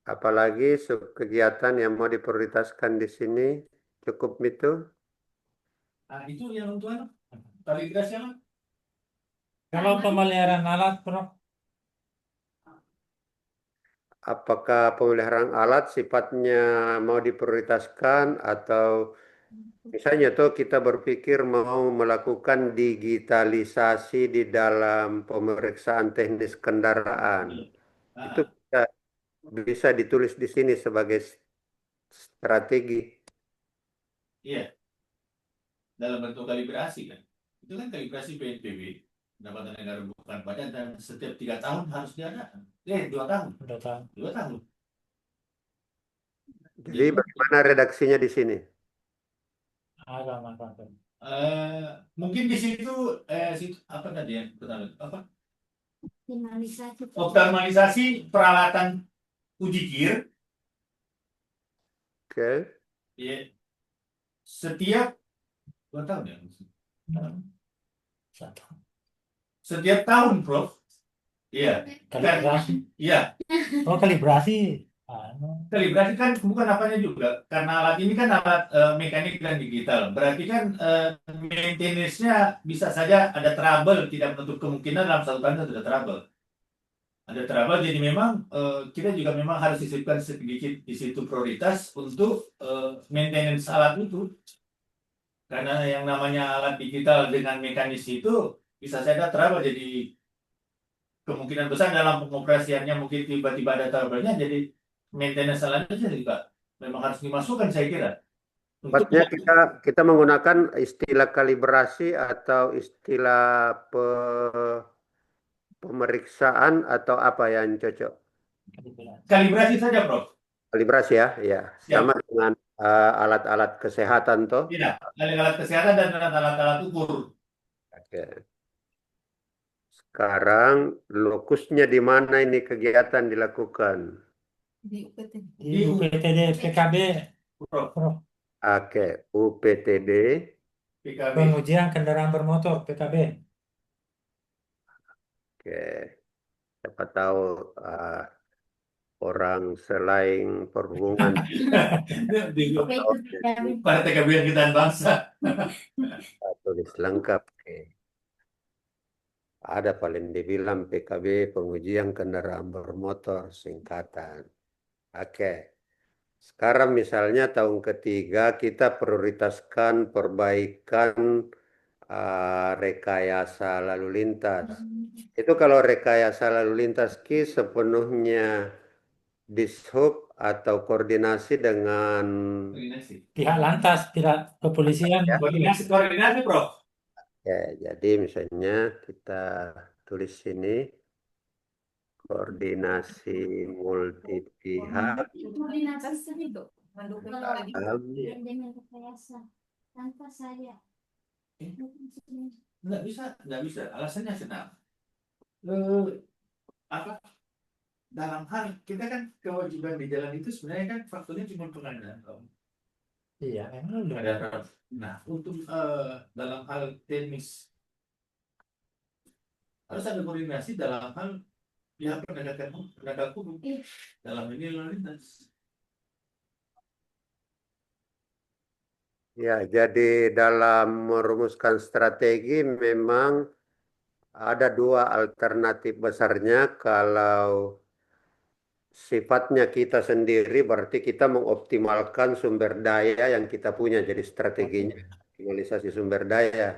apalagi kegiatan yang mau diprioritaskan di sini cukup itu? Nah, itu yang untuk kaligrasi yang Kalau pemeliharaan alat, Prof. Apakah pemeliharaan alat sifatnya mau diprioritaskan atau misalnya tuh kita berpikir mau melakukan digitalisasi di dalam pemeriksaan teknis kendaraan. Itu bisa ditulis di sini sebagai strategi. Iya, dalam bentuk kalibrasi kan. Itu kan kalibrasi PNBP, pendapatan negara bukan pajak, dan setiap 3 tahun harus diadakan. 2 tahun. 2 tahun. 2 tahun. Jadi bagaimana redaksinya di sini? Ada, Mas. Mungkin di situ, apa tadi ya? Apa? Finalisasi. Optimalisasi peralatan uji kir. Oke. Ya, setiap 2 tahun ya. Setiap tahun, Prof. Iya. Kalibrasi. Iya. Oh, kalibrasi. Kalibrasi kan bukan apanya juga, karena alat ini kan alat mekanik dan digital. Berarti kan maintenance-nya bisa saja ada trouble, tidak menutup kemungkinan dalam 1 tahun ada trouble. ada trouble. Jadi memang kita juga memang harus sisipkan sedikit di situ prioritas untuk maintenance alat itu. Karena yang namanya alat digital dengan mekanis itu bisa saja trouble. Jadi kemungkinan besar dalam pengoperasiannya mungkin tiba-tiba ada trouble-nya. Jadi maintenance alatnya juga memang harus dimasukkan saya kira. Untuk Tepatnya kita menggunakan istilah kalibrasi atau istilah pemeriksaan atau apa yang cocok? kalibrasi saja, Prof. Kalibrasi ya, ya. Siap. Sama dengan alat-alat kesehatan toh. Tidak, alat kesehatan dan alat-alat ukur. Oke. Sekarang lokusnya di mana ini kegiatan dilakukan? Di UPT. Di UPTD PKB, Prof. Prof. Oke, UPTD. PKB. Pengujian kendaraan bermotor PKB. Oke. Siapa tahu orang selain perhubungan Di PKB. Partai Kebangkitan Bangsa. tulis lengkap. Oke. Ada paling dibilang PKB pengujian kendaraan bermotor singkatan. Oke. Sekarang misalnya tahun ketiga kita prioritaskan perbaikan rekayasa lalu lintas. Itu kalau rekayasa lalu lintas Ki sepenuhnya dishub atau koordinasi dengan Pihak lantas, tidak kepolisian. Koordinasi, Prof. ya, jadi misalnya kita tulis sini koordinasi multi pihak Koordinasi itu Mendukung dengan rekayasa tanpa saya. Nggak bisa. Alasannya senang. Apa? Dalam hal kita kan kewajiban di jalan itu sebenarnya kan faktornya cuma pengadaan. Iya, memang udah. Nah, untuk dalam hal teknis harus ada koordinasi dalam hal pihak penegak hukum dalam ini lalu lintas. ya, jadi dalam merumuskan strategi memang ada dua alternatif besarnya. Kalau sifatnya kita sendiri berarti kita mengoptimalkan sumber daya yang kita punya, jadi strateginya optimalisasi sumber daya.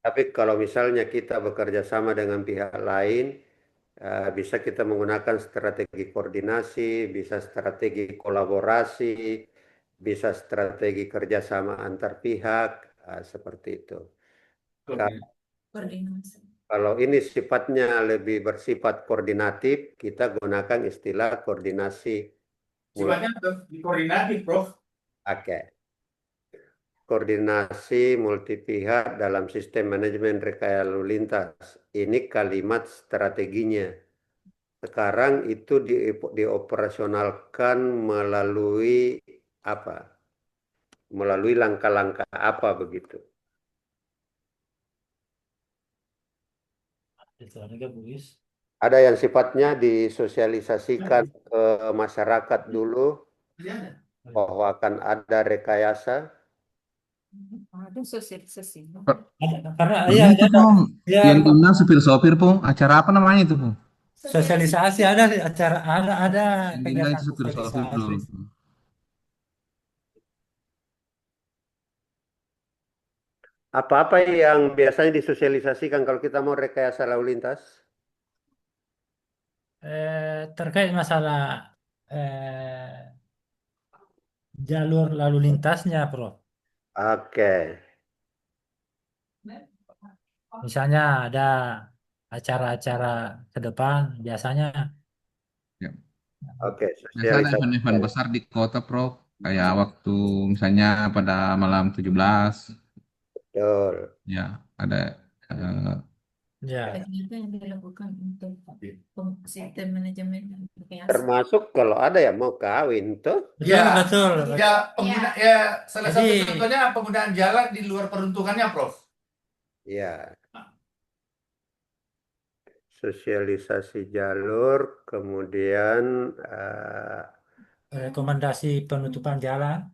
Tapi kalau misalnya kita bekerja sama dengan pihak lain, bisa kita menggunakan strategi koordinasi, bisa strategi kolaborasi, bisa strategi kerjasama antar pihak, seperti itu. koordinasi. Kalau ini sifatnya lebih bersifat koordinatif, kita gunakan istilah koordinasi. Sifatnya koordinatif, Prof. Oke. Koordinasi multi pihak dalam sistem manajemen rekayasa lalu lintas. Ini kalimat strateginya. Sekarang itu dioperasionalkan melalui apa? Melalui langkah-langkah apa begitu? Ada yang sifatnya disosialisasikan ke masyarakat dulu bahwa akan ada rekayasa. Ada sosialisasi. Karena Ini ya, itu Pung, ya, yang diundang supir-sopir Pung, acara apa namanya itu Pung? sosialisasi ada acara, ada Yang diundang kegiatan itu supir-sopir dulu. sosialisasi. Apa-apa yang biasanya disosialisasikan kalau kita mau rekayasa lalu lintas? Terkait masalah jalur lalu lintasnya, Prof. Oke. Misalnya ada acara-acara ke depan, biasanya Ya. Oke, Biasa ada sosialisasi. event-event besar di kota Prof, kayak waktu misalnya pada malam 17, Betul. ya ada ya. Itu yang dilakukan untuk sistem manajemen rekayasa. Termasuk kalau ada yang mau kawin tuh. Betul, Ya. betul. Ya, salah satu Jadi- contohnya penggunaan jalan di luar peruntukannya, Prof. Ya. Sosialisasi jalur, kemudian Rekomendasi penutupan jalan.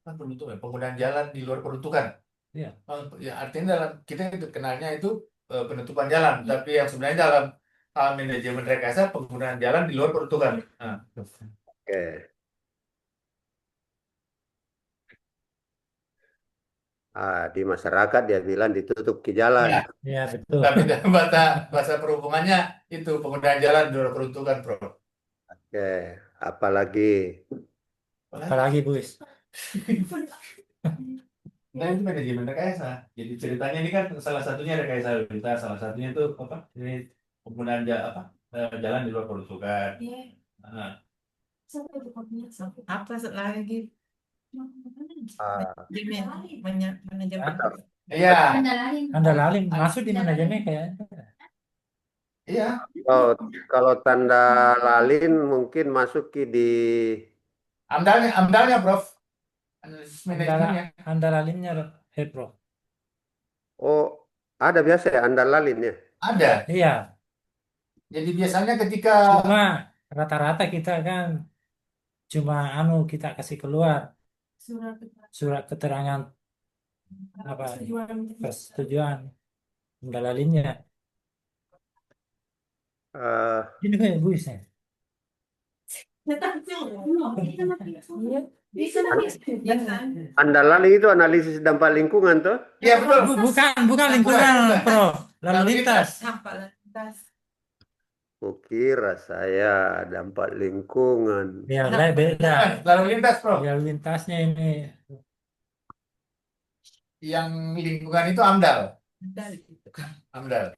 Penggunaan jalan di luar peruntukan. Iya. Ya, artinya dalam kita itu kenalnya itu penutupan jalan, tapi yang sebenarnya dalam manajemen rekayasa penggunaan jalan di luar peruntukan. Nah, Oke. Di masyarakat dia bilang ditutup ke jalan. ya, Ya, betul. tapi dalam bahasa perhubungannya itu penggunaan jalan di luar peruntukan, Prof. Oke. Apalagi Apalagi, Bus. Nah, itu manajemen rekayasa. Jadi ceritanya ini kan salah satunya rekayasa lalu lintas, salah satunya itu apa? Ini penggunaan jalan di luar peruntukan. Nah, Apa lagi? ah, Manajemen. iya, Anda lalin masuk di manajemen kayaknya. iya. kalau tanda lalin mungkin masuk di Amdalnya, Prof. Analisis manajemennya. Anda lalinnya, Prof. oh ada biasa ya anda lalin ya. Ada. Iya, Jadi biasanya ketika cuma rata-rata kita kan cuma kita kasih keluar surat keterangan apa persetujuan Anda lalinnya. Eh, Ini kayak Busnya. Anda lalin itu analisis dampak lingkungan tuh. Iya, betul. Bukan lingkungan, Bukan. Prof. Lalu lintas. Kukira saya dampak lingkungan. Ya, beda. Lalu lintas, Prof. Lalu lintasnya ini. Yang lingkungan itu AMDAL. AMDAL.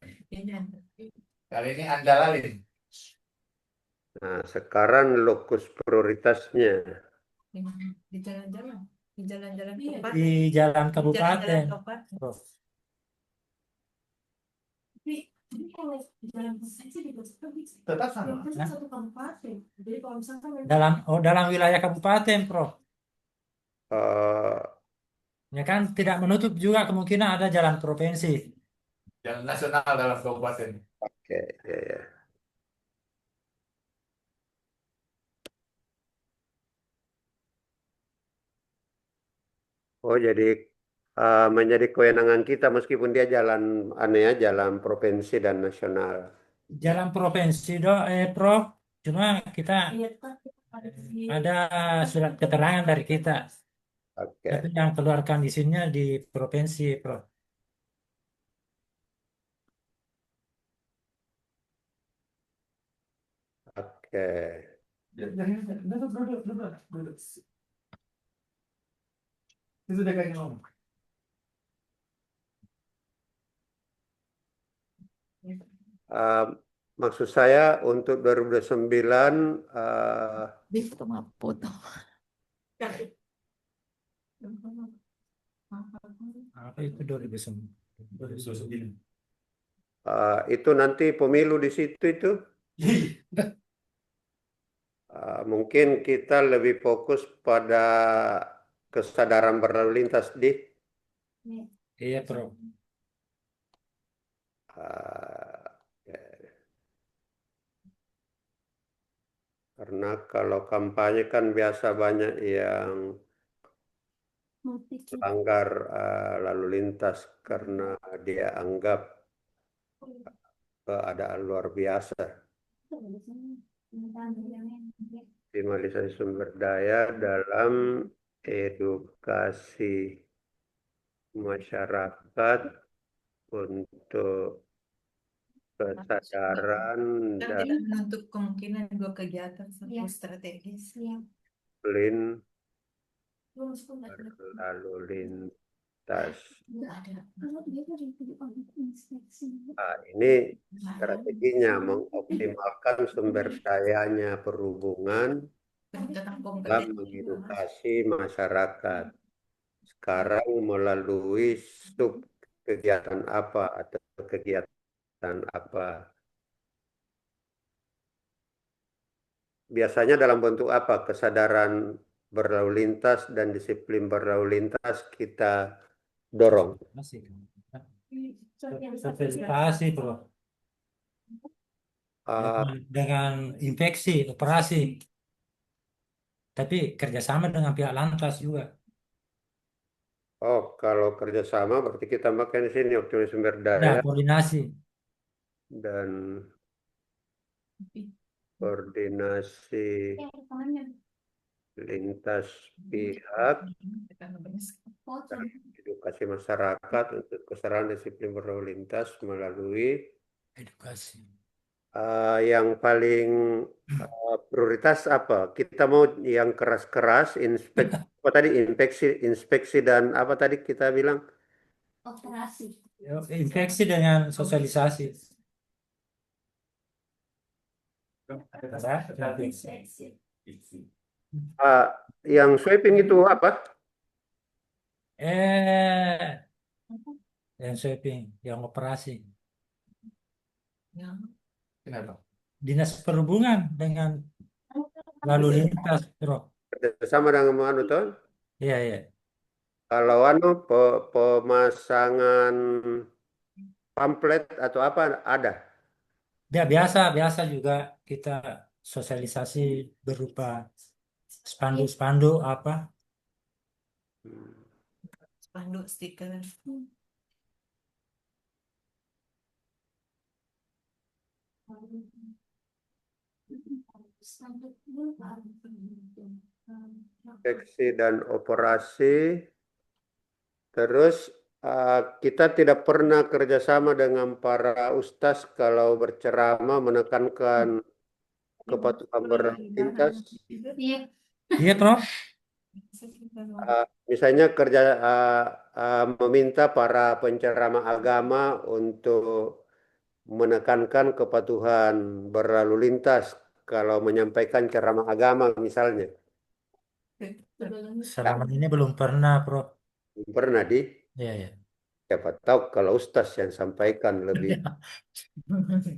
Kali ini Andalalin. Nah, sekarang lokus prioritasnya. Di jalan-jalan. Di jalan-jalan tempat. Di jalan kabupaten. Prof. Tetap sama. Dalam wilayah kabupaten, Prof. Eh, Ya kan tidak menutup juga kemungkinan ada jalan provinsi. Jalan nasional dalam kabupaten. oke, ya, ya. Oh, jadi menjadi kewenangan kita meskipun dia jalan jalan provinsi dan nasional. Jalan provinsi, Prof. Cuma kita ada surat keterangan dari kita. Oke, Tapi yang keluarkan izinnya di provinsi, Prof. oke. Duduk. Itu udah kayak ngomong. Maksud saya untuk 2029 Apa itu 2009? itu nanti pemilu di situ itu. Mungkin kita lebih fokus pada kesadaran berlalu lintas di Iya, Prof. karena kalau kampanye kan biasa banyak yang melanggar lalu lintas karena dia anggap keadaan luar biasa. Optimalisasi sumber daya dalam edukasi masyarakat untuk kesadaran Dan dan tidak menutup kemungkinan dua kegiatan satu strategis. disiplin berlalu lintas. Ini strateginya mengoptimalkan sumber dayanya perhubungan dalam mengedukasi masyarakat. Sekarang melalui sub kegiatan apa atau kegiatan apa? Biasanya dalam bentuk apa? Kesadaran berlalu lintas dan disiplin berlalu lintas kita dorong. Sosialisasi, Prof. Dengan infeksi, operasi. Tapi kerjasama dengan pihak lantas juga. Oh, kalau kerjasama berarti kita makan di sini optimalisasi sumber Ada daya koordinasi. dan koordinasi lintas pihak, edukasi masyarakat untuk kesadaran disiplin berlalu lintas melalui Edukasi. yang paling prioritas apa? Kita mau yang keras-keras, apa tadi inspeksi dan apa tadi kita bilang? Operasi. Infeksi dengan sosialisasi. Ada infeksi. Yang sweeping itu apa? Yang sweeping, yang operasi. Kenapa? Dinas Perhubungan dengan lalu lintas, Bro. Bersama dengan anu toh? Iya, iya. Kalau pemasangan pamflet atau apa ada? Ya, biasa juga kita sosialisasi berupa spanduk-spanduk apa. Spanduk stiker. Inspeksi dan operasi. Terus kita tidak pernah kerjasama dengan para ustaz kalau berceramah menekankan kepatuhan berlalu lintas. Iya. Iya, Prof. Misalnya meminta para penceramah agama untuk menekankan kepatuhan berlalu lintas kalau menyampaikan ceramah agama misalnya. Selama ini belum pernah, Prof. Belum pernah Iya, iya. siapa tahu kalau ustaz yang sampaikan lebih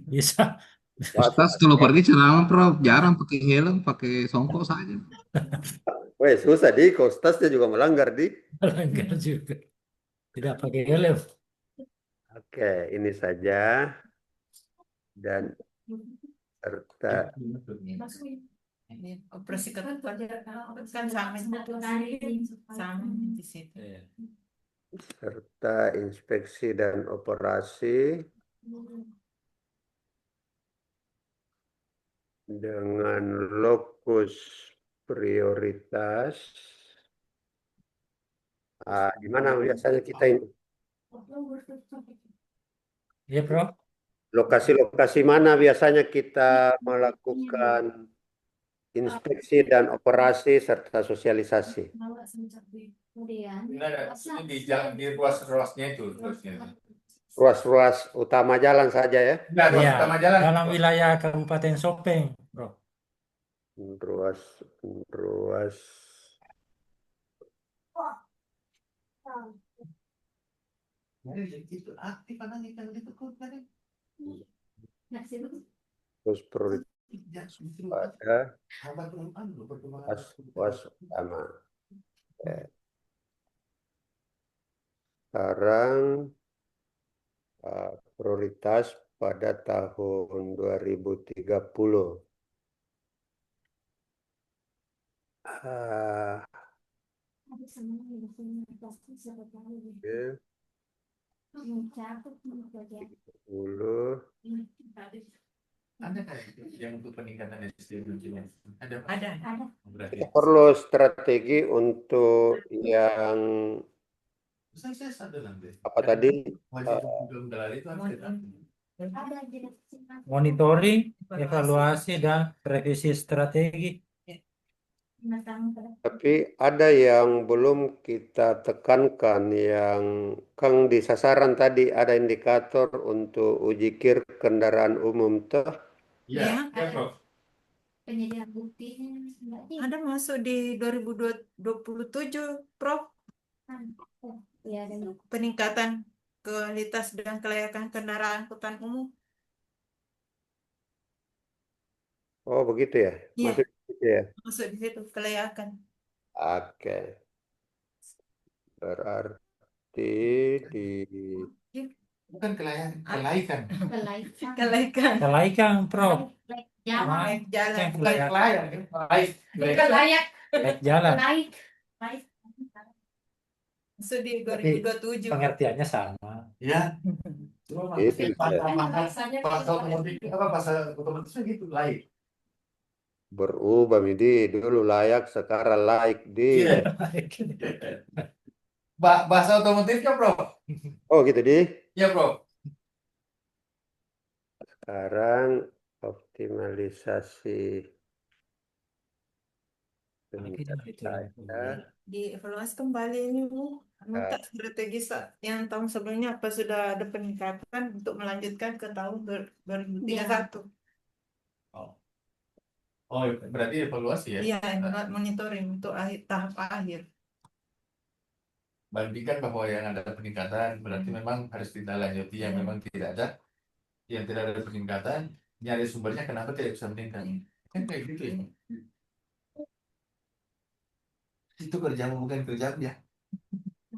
Bisa. Ustaz kalau pergi ceramah Prof, jarang pakai helm, pakai songkok saja. Weh, susah kalau ustaznya juga melanggar Melanggar juga. Tidak pakai helm. Oke, ini saja dan serta Operasi kan sama di situ. serta inspeksi dan operasi dengan lokus prioritas. Di mana biasanya kita ini? Iya, Prof. Lokasi-lokasi mana biasanya kita melakukan inspeksi dan operasi serta sosialisasi? Di ruas-ruasnya itu. Ruas-ruas utama jalan saja ya? Enggak, ruas Iya, utama jalan. dalam wilayah Kabupaten Sopeng, Prof. Ruas. Terus prioritas pada ruas utama. Sekarang prioritas pada tahun 2030. Oke. 10. Ada yang untuk peningkatan SDM? Ada. Berarti Kita perlu strategi untuk yang apa tadi? Monitoring, evaluasi, dan revisi strategi. Tapi ada yang belum kita tekankan, yang kan di sasaran tadi ada indikator untuk uji kir kendaraan umum toh. Iya, Prof. Penyediaan buktinya ada masuk di 2027, Prof. ya ada. Peningkatan kualitas dan kelayakan kendaraan angkutan umum. Oh begitu ya? Iya. Masuk gitu ya? Masuk di situ kelayakan. Oke. Berarti di Bukan kelaikan. Kelaikan, Prof. Jalan. Jalan. Layak jalan. Masuk di 2027. Pengertiannya sama. Ya. Itu Pasal otomatis apa pasal otomatisnya gitu lain. berubah Midi, dulu layak sekarang laik di. Iya. Bahasa otomotifnya, Bro. Oh gitu di. Ya, Bro. Sekarang optimalisasi saya. Dievaluasi kembali ini Bu. Minta strategi yang tahun sebelumnya apa sudah ada peningkatan untuk melanjutkan ke tahun 2031. Oh, berarti evaluasi ya? Iya, monitoring untuk tahap akhir. Bandingkan bahwa yang ada peningkatan berarti memang harus ditindaklanjuti, yang memang tidak ada, yang tidak ada peningkatan, nyari sumbernya kenapa tidak bisa meningkat. Kan kayak gitu ya. Itu kerjamu bukan kerja dia.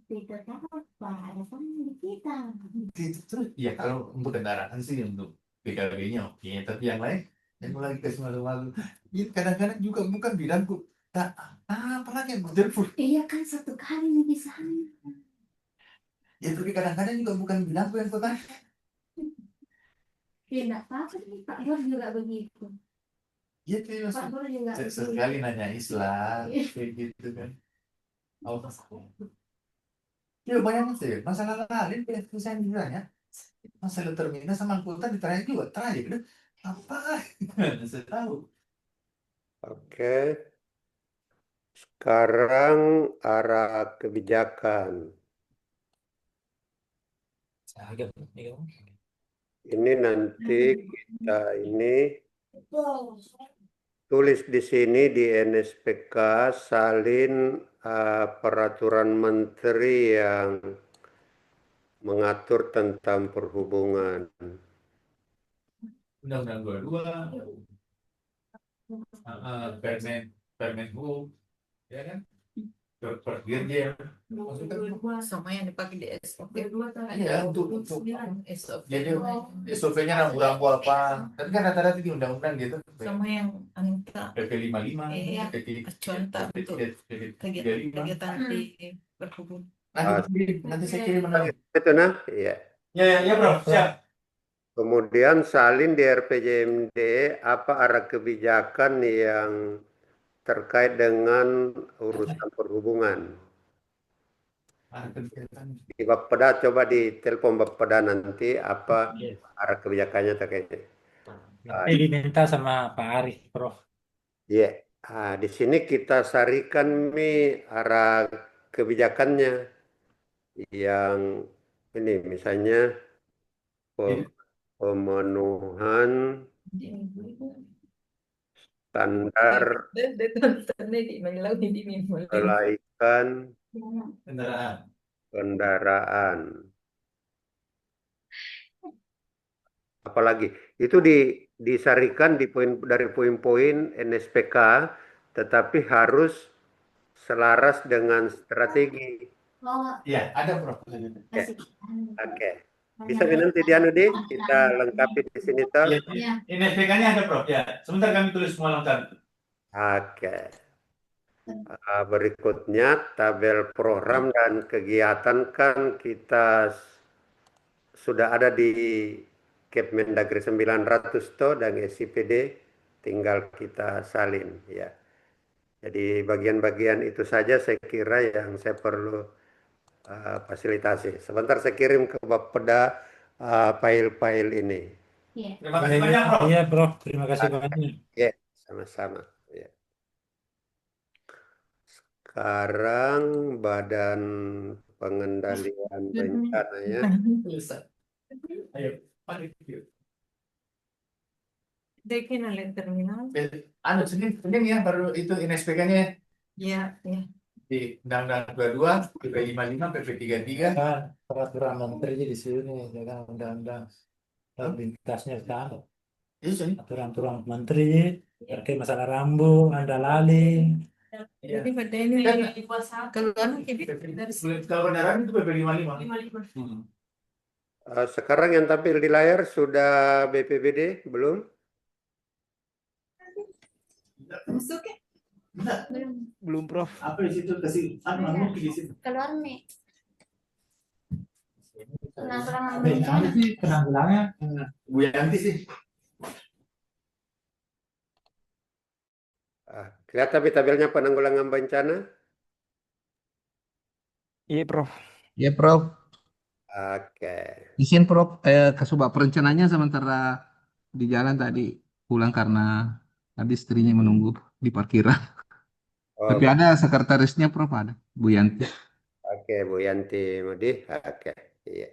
Tidak apa, ada sama di kita. Itu terus ya kalau untuk kendaraan sih untuk PKB-nya oke, tapi yang lain yang lagi kasih malu-malu. Ya, kadang-kadang juga bukan bidangku. Tak, apalagi yang berjemput. Iya kan satu kali di sana. Ya tapi kadang-kadang juga bukan bidangku yang kota. Tidak apa-apa nih Pak Bor juga begitu. Ya itu Pak Bor juga sekali nanya Islam kayak gitu kan. Oh, ya bayangin sih masalah lain saya bilangnya masalah terminal sama angkutan ditanya juga terakhir gitu. Apa? Saya tahu. Oke. Sekarang arah kebijakan. Ini nanti kita ini tulis di sini di NSPK salin peraturan menteri yang mengatur tentang perhubungan. Undang-undang 22, Permen Hub, ya kan? Dirjen, maksudnya Sama yang dipakai di SOP. iya untuk SOP. jadi SOP-nya rambu-rambu apa? Tapi kan rata-rata di undang-undang gitu. Sama yang angka PP 55, Iya, PP contoh untuk kegiatan di berhubung. Nanti saya kirim lagi. Itu nah, iya. Ya bro, siap. Kemudian salin di RPJMD apa arah kebijakan yang terkait dengan urusan perhubungan. Di Bapeda coba ditelepon Bapeda nanti apa arah kebijakannya terkait. Diminta sama Pak Arif, Prof. Iya, di sini kita sarikan arah kebijakannya yang ini misalnya pemenuhan standar kelaikan kendaraan. Apalagi itu disarikan dari poin-poin NSPK, tetapi harus selaras dengan strategi. Iya, ada bro. Oke. Bisa nanti di kita lengkapi di sini toh. Ini SPK-nya ada bro. Ya, sebentar kami tulis semua lengkap. Oke. Berikutnya tabel program dan kegiatan kan kita sudah ada di Kepmendagri 900 toh dan SIPD tinggal kita salin ya. Jadi bagian-bagian itu saja saya kira yang saya perlu fasilitasi. Sebentar saya kirim ke Bapeda file-file ini. Terima kasih banyak bro. Iya, Bro. Terima kasih banyak. Ya, sama-sama. Ya. Sekarang Badan Pengendalian Bencana ya. Ayo, Pak. Dekin oleh terminal. Senin ya baru itu NSPK-nya. Iya, iya. Di Undang-Undang 22, PP 55, PP 33. Kan peraturan menteri di sini, jangan undang-undang lalu lintasnya kan. Aturan-aturan menteri terkait masalah rambu, anda laling. Jadi pada ini keluar dari Kalau kendaraan itu PP 55. Sekarang yang tampil di layar sudah BPBD belum? masuk ya? Belum, Prof. Apa di situ kasih mungkin di situ. Keluar nih. Penanggulangan Kami bencana. sih penanggulangan Bu Yanti sih. Lihat tapi tabelnya penanggulangan bencana. Iya, Prof. Ya, Prof. Oke. Izin, Prof. Kasubag perencananya sementara di jalan tadi pulang karena tadi istrinya menunggu di parkiran. Oh, Tapi ada sekretarisnya, Prof. Ada, Bu Yanti. oke, Bu Yanti Mudi. Oke, iya.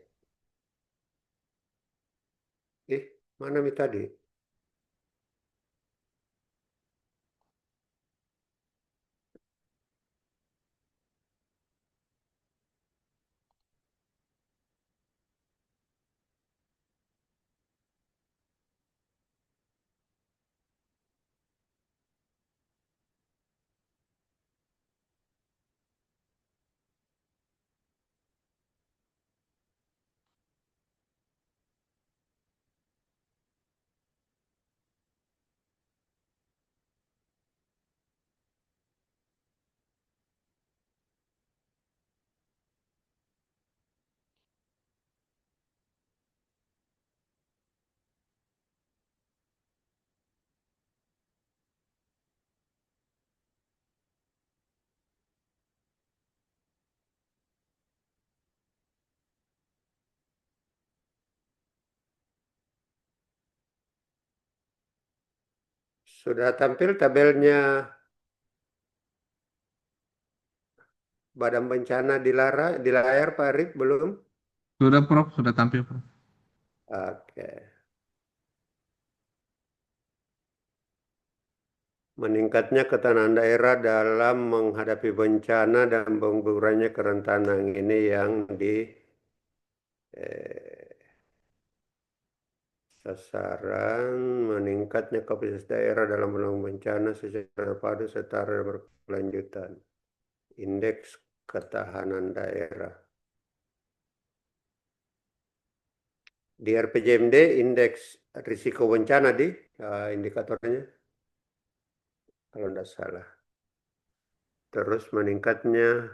Mana Mi tadi? Sudah tampil tabelnya badan bencana di layar Pak Arif belum? Sudah, Prof. Sudah tampil, Prof. Oke. Meningkatnya ketahanan daerah dalam menghadapi bencana dan mengurangi kerentanan ini yang di sasaran meningkatnya kapasitas daerah dalam penanggulangan bencana secara padu setara dan berkelanjutan. Indeks ketahanan daerah. Di RPJMD indeks risiko bencana di indikatornya kalau tidak salah. Terus meningkatnya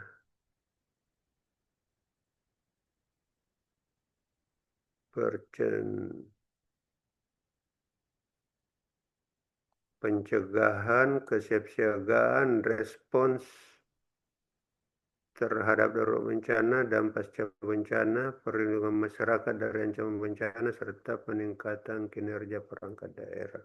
pencegahan, kesiapsiagaan, respons terhadap darurat bencana dan pasca bencana, perlindungan masyarakat dari ancaman bencana, serta peningkatan kinerja perangkat daerah.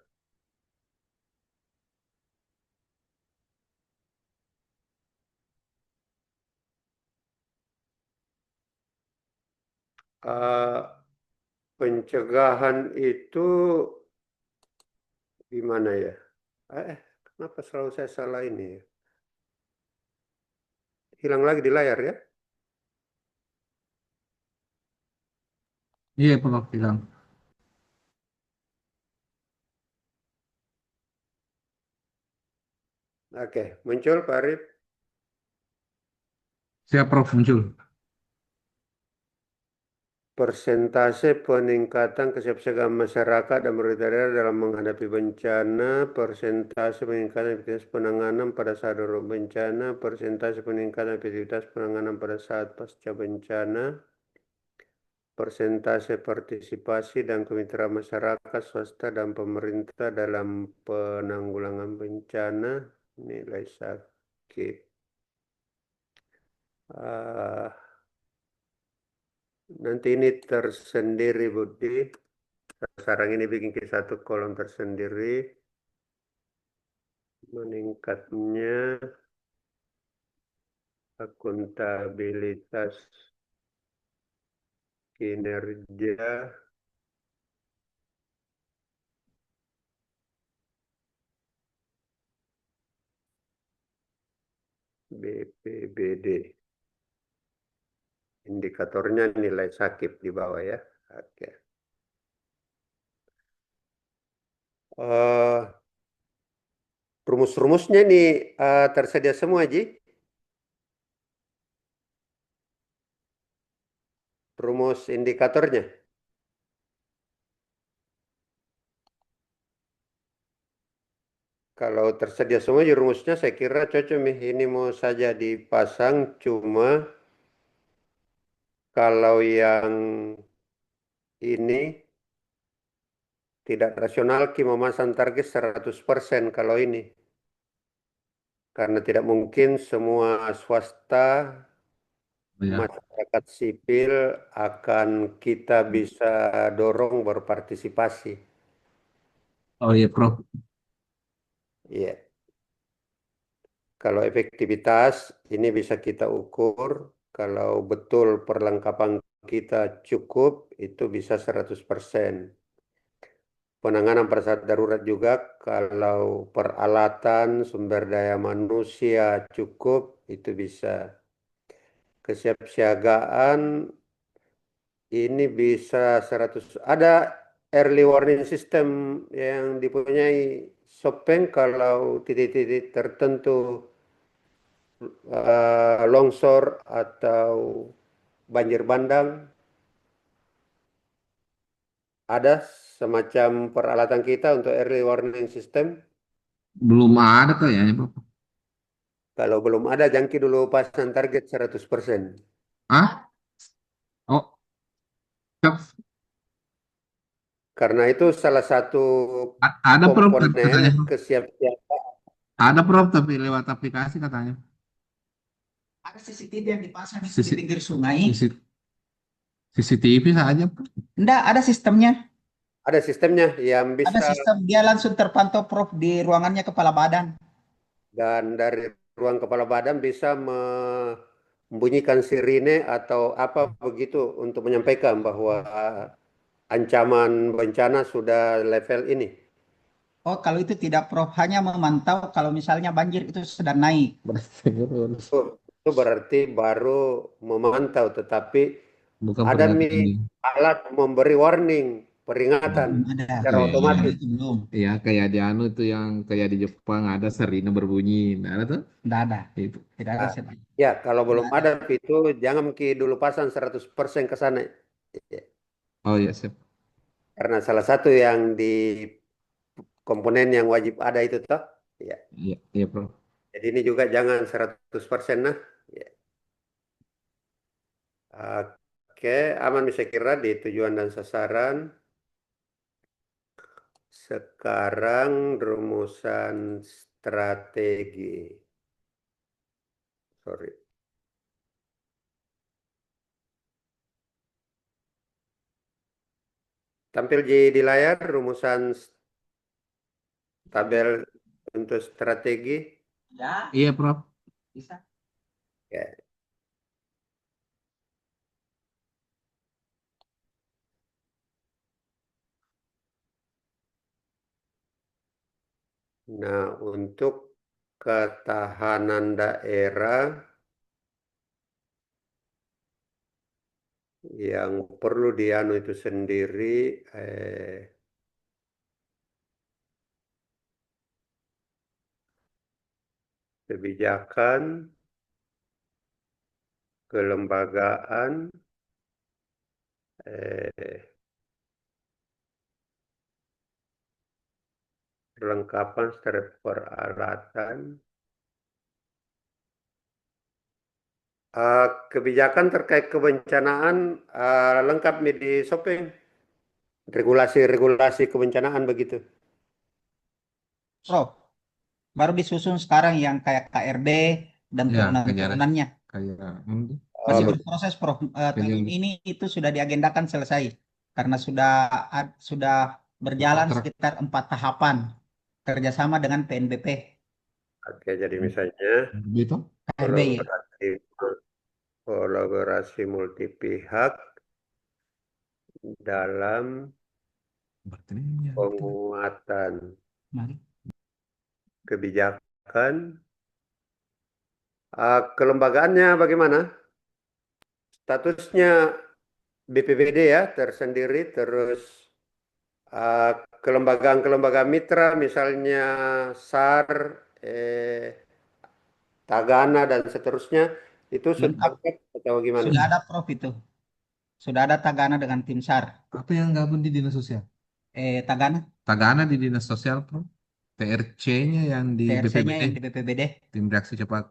Pencegahan itu gimana ya? Kenapa selalu saya salah ini ya? Hilang lagi di layar ya? Iya, Prof. Bilang. Oke, muncul Pak Arif. Siap, Prof. Muncul. Persentase peningkatan kesiapsiagaan masyarakat dan pemerintah daerah dalam menghadapi bencana, persentase peningkatan aktivitas penanganan pada saat darurat bencana, persentase peningkatan aktivitas penanganan pada saat pasca bencana, persentase partisipasi dan kemitraan masyarakat, swasta, dan pemerintah dalam penanggulangan bencana, nilai sakit. Nanti ini tersendiri, Budi. Sekarang ini bikin ke satu kolom tersendiri. Meningkatnya akuntabilitas kinerja BPBD. Indikatornya nilai sakit di bawah ya. Oke. Rumus-rumusnya nih tersedia semua, Ji. Rumus indikatornya. Kalau tersedia semua ya rumusnya saya kira cocok nih. Ini mau saja dipasang cuma Kalau yang ini tidak rasional Ki memasang target 100% kalau ini. Karena tidak mungkin semua swasta, Ya. masyarakat sipil akan kita bisa dorong berpartisipasi. Oh iya, Prof. Iya. Kalau efektivitas ini bisa kita ukur. Kalau betul perlengkapan kita cukup, itu bisa 100%. Penanganan pada saat darurat juga, kalau peralatan, sumber daya manusia cukup, itu bisa. Kesiapsiagaan ini bisa 100. Ada early warning system yang dipunyai Sopeng kalau titik-titik tertentu longsor atau banjir bandang. Ada semacam peralatan kita untuk early warning system. Belum ada kayaknya, Prof. Kalau belum ada, jangki dulu pasang target 100%. Ah? Oh, Prof. Karena itu salah satu Ada, Prof, katanya. komponen kesiapsiagaan. Ada, Prof, tapi lewat aplikasi katanya. Ada CCTV yang dipasang di pinggir sungai. CCTV saja, Prof. Enggak, ada sistemnya. Ada sistemnya yang bisa. Ada sistem, dia langsung terpantau, Prof, di ruangannya kepala badan. Dan dari ruang kepala badan bisa membunyikan sirine atau apa begitu untuk menyampaikan bahwa ancaman bencana sudah level ini. Oh, kalau itu tidak, Prof, hanya memantau kalau misalnya banjir itu sedang naik. Itu berarti baru memantau, tetapi Bukan ada peringatan. alat memberi warning, peringatan Ada. secara otomatis. Belum. Iya, kayak di Anu itu yang kayak di Jepang ada sirine berbunyi. Nggak ada tuh? Tidak ada. Itu. Tidak ada. Ya, kalau belum ada itu jangan dulu pasang 100% ke sana. Oh iya, siap. Karena salah satu yang di komponen yang wajib ada itu toh. Ya. Iya, iya, Prof. Jadi ini juga jangan 100% nah. Ya. Oke, aman bisa kira di tujuan dan sasaran. Sekarang rumusan strategi. Sorry. Tampil di layar rumusan tabel untuk strategi. Ya. Iya, Prof. Bisa. Ya. Nah, untuk ketahanan daerah yang perlu dianu itu sendiri kebijakan, kelembagaan, perlengkapan serta peralatan. Kebijakan terkait kebencanaan lengkap di Sopeng. Regulasi-regulasi kebencanaan begitu. Prof, baru disusun sekarang yang kayak KRD dan Ya, turunan-turunannya. kayak Masih berproses, Prof. Tahun ini itu sudah diagendakan selesai karena sudah berjalan sekitar 4 tahapan kerjasama dengan PNBP. Oke, jadi misalnya Gitu. KRD ya. Kolaborasi multi pihak dalam penguatan kebijakan. Kelembagaannya bagaimana? Statusnya BPBD ya tersendiri, terus kelembagaan mitra misalnya SAR, Tagana dan seterusnya itu sudah angkat atau gimana? Sudah ada, Prof, itu. Sudah ada Tagana dengan tim SAR. Apa yang gabung di dinas sosial? Tagana. Tagana di dinas sosial, Prof. TRC-nya yang di TRC-nya BPBD. yang di BPBD. Tim reaksi cepat.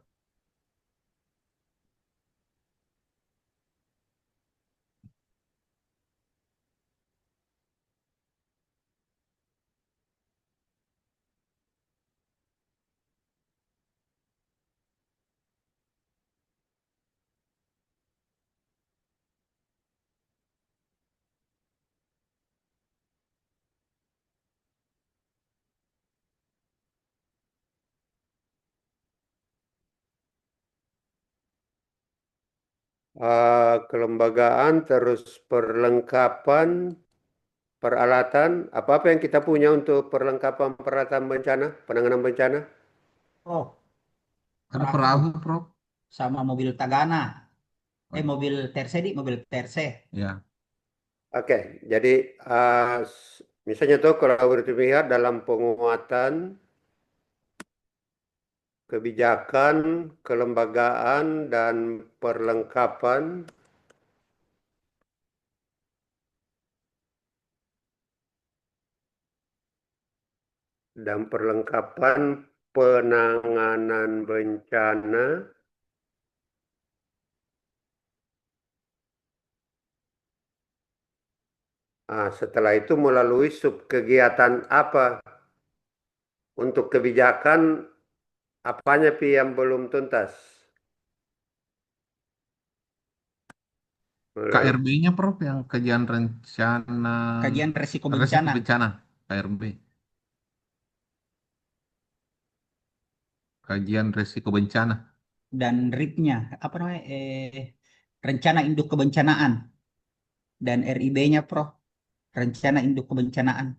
kelembagaan, terus perlengkapan, peralatan, apa-apa yang kita punya untuk perlengkapan peralatan bencana, penanganan bencana. Oh, Ada perahu perahu, Prof. sama mobil Tagana. Mobil Terse mobil Terse. Ya. Oke, jadi misalnya tuh kalau berpihak dalam penguatan kebijakan, kelembagaan, dan perlengkapan penanganan bencana setelah itu melalui subkegiatan apa untuk kebijakan apanya Pi yang belum tuntas? Melalui KRB-nya, Prof, yang kajian rencana Kajian resiko resiko bencana bencana, KRB. Kajian resiko bencana. dan RIP-nya apa namanya? Rencana Induk Kebencanaan dan RIB-nya, Prof. Rencana Induk Kebencanaan.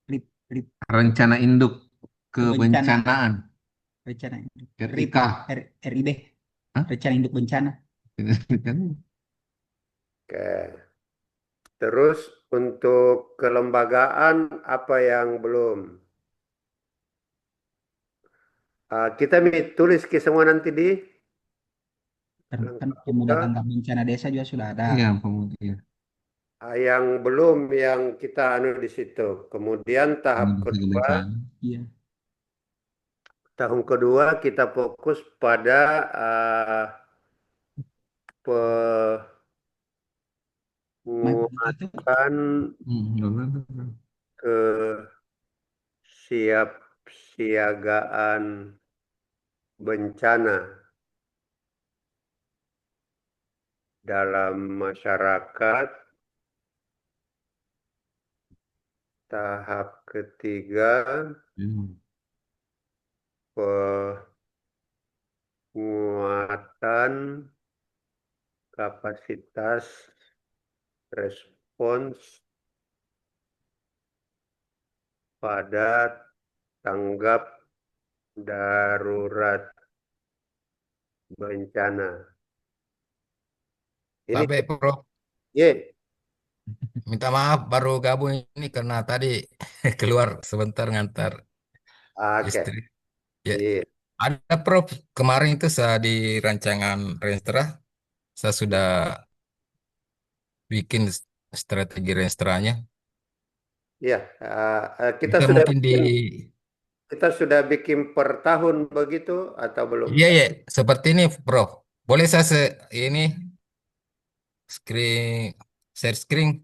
RIP, RIP Rencana Induk Kebencanaan. Kebencanaan. Rencana Induk. RIK. RIB. Hah? Rencana Induk Bencana. Oke. Terus untuk kelembagaan apa yang belum? Kita tulis ke semua nanti di Kan pemuda tanggap bencana desa juga sudah ada. Iya, kemudian. yang belum yang kita di situ. Kemudian tahap kedua, Iya. tahun kedua kita fokus pada penguatan kesiapsiagaan bencana dalam masyarakat. Tahap ketiga, penguatan kapasitas respons pada tanggap darurat bencana. Ini Baik, Prof. Minta maaf baru gabung ini karena tadi keluar sebentar ngantar istri. Ya. Ada Prof, kemarin itu saya di rancangan Renstra, saya sudah bikin strategi Renstranya. Ya, kita Bisa sudah mungkin bikin per tahun begitu atau belum? Iya, ya, seperti ini, Prof. Boleh saya ini share screen?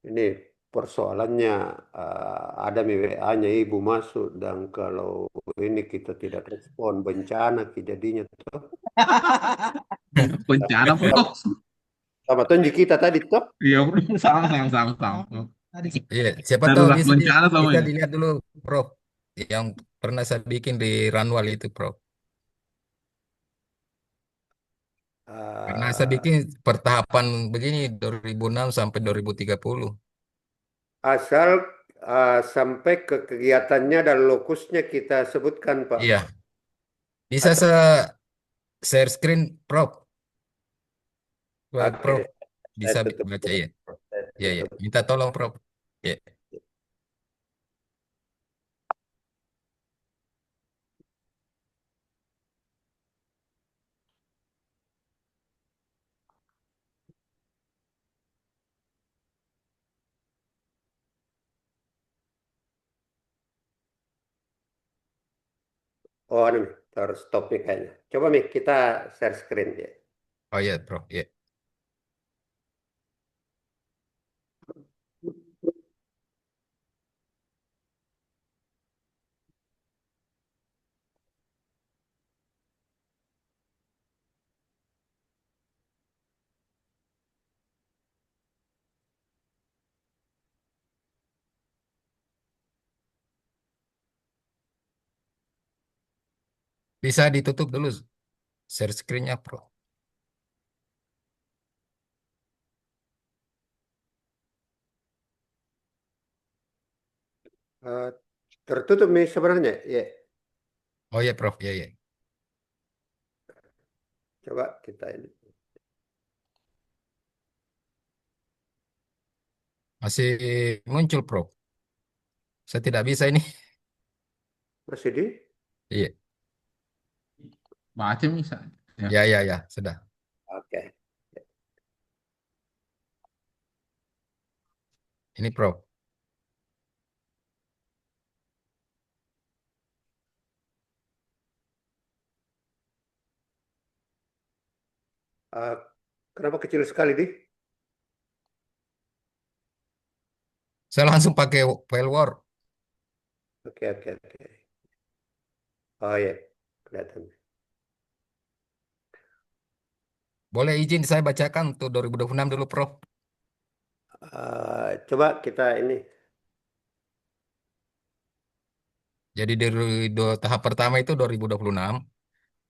Ini persoalannya ada WA-nya ibu masuk dan kalau ini kita tidak respon bencana kejadiannya tuh. Bencana, Prof. Sama tunjuk kita tadi toh. Iya, Prof. Sama. Iya, siapa tahu Darurat bisa, bencana sama bisa ya? dilihat dulu, Prof. Yang pernah saya bikin di Runwal itu, Prof. Karena saya bikin pertahapan begini 2006 sampai 2030. Asal sampai ke kegiatannya dan lokusnya kita sebutkan, Pak. Iya. Bisa saya share screen, Prof. Buat Prof bisa baca ya. Ya, ya. Minta tolong, Prof. Ya. Oh, ini harus stop nih kayaknya. Coba nih kita share screen ya. Oh ya, Prof. Ya. Bisa ditutup dulu. share screen-nya, Prof. Eh, tertutup nih sebenarnya. Ya, Oh ya, Prof. Ya, ya. coba kita ini. Masih muncul, Prof. Saya tidak bisa ini. Masih di? Iya. Baca bisa. Ya. Ya, ya, ya, sudah. Oke. Ini, Prof. Eh, kenapa kecil sekali, Di? Saya langsung pakai file Word. Oke, oke, oke. Oh ya, kelihatan. Boleh izin saya bacakan untuk 2026 dulu, Prof. Coba kita ini. Jadi dari tahap pertama itu 2026,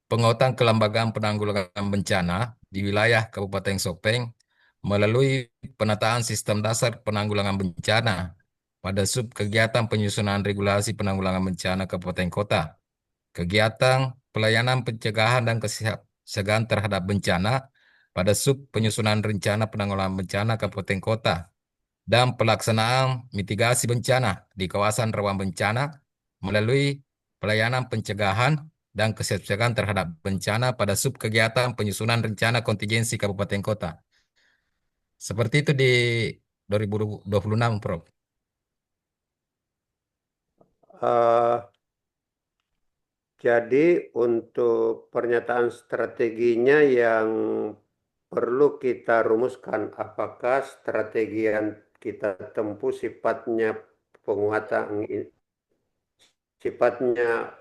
penguatan kelembagaan penanggulangan bencana di wilayah Kabupaten Sopeng melalui penataan sistem dasar penanggulangan bencana pada sub kegiatan penyusunan regulasi penanggulangan bencana kabupaten kota, kegiatan pelayanan pencegahan dan kesiapsiagaan terhadap bencana pada sub penyusunan rencana penanggulangan bencana kabupaten kota, dan pelaksanaan mitigasi bencana di kawasan rawan bencana melalui pelayanan pencegahan dan kesiapsiagaan terhadap bencana pada sub kegiatan penyusunan rencana kontingensi kabupaten kota. Seperti itu di 2026, Prof. Eh, jadi untuk pernyataan strateginya yang perlu kita rumuskan, apakah strategi yang kita tempuh sifatnya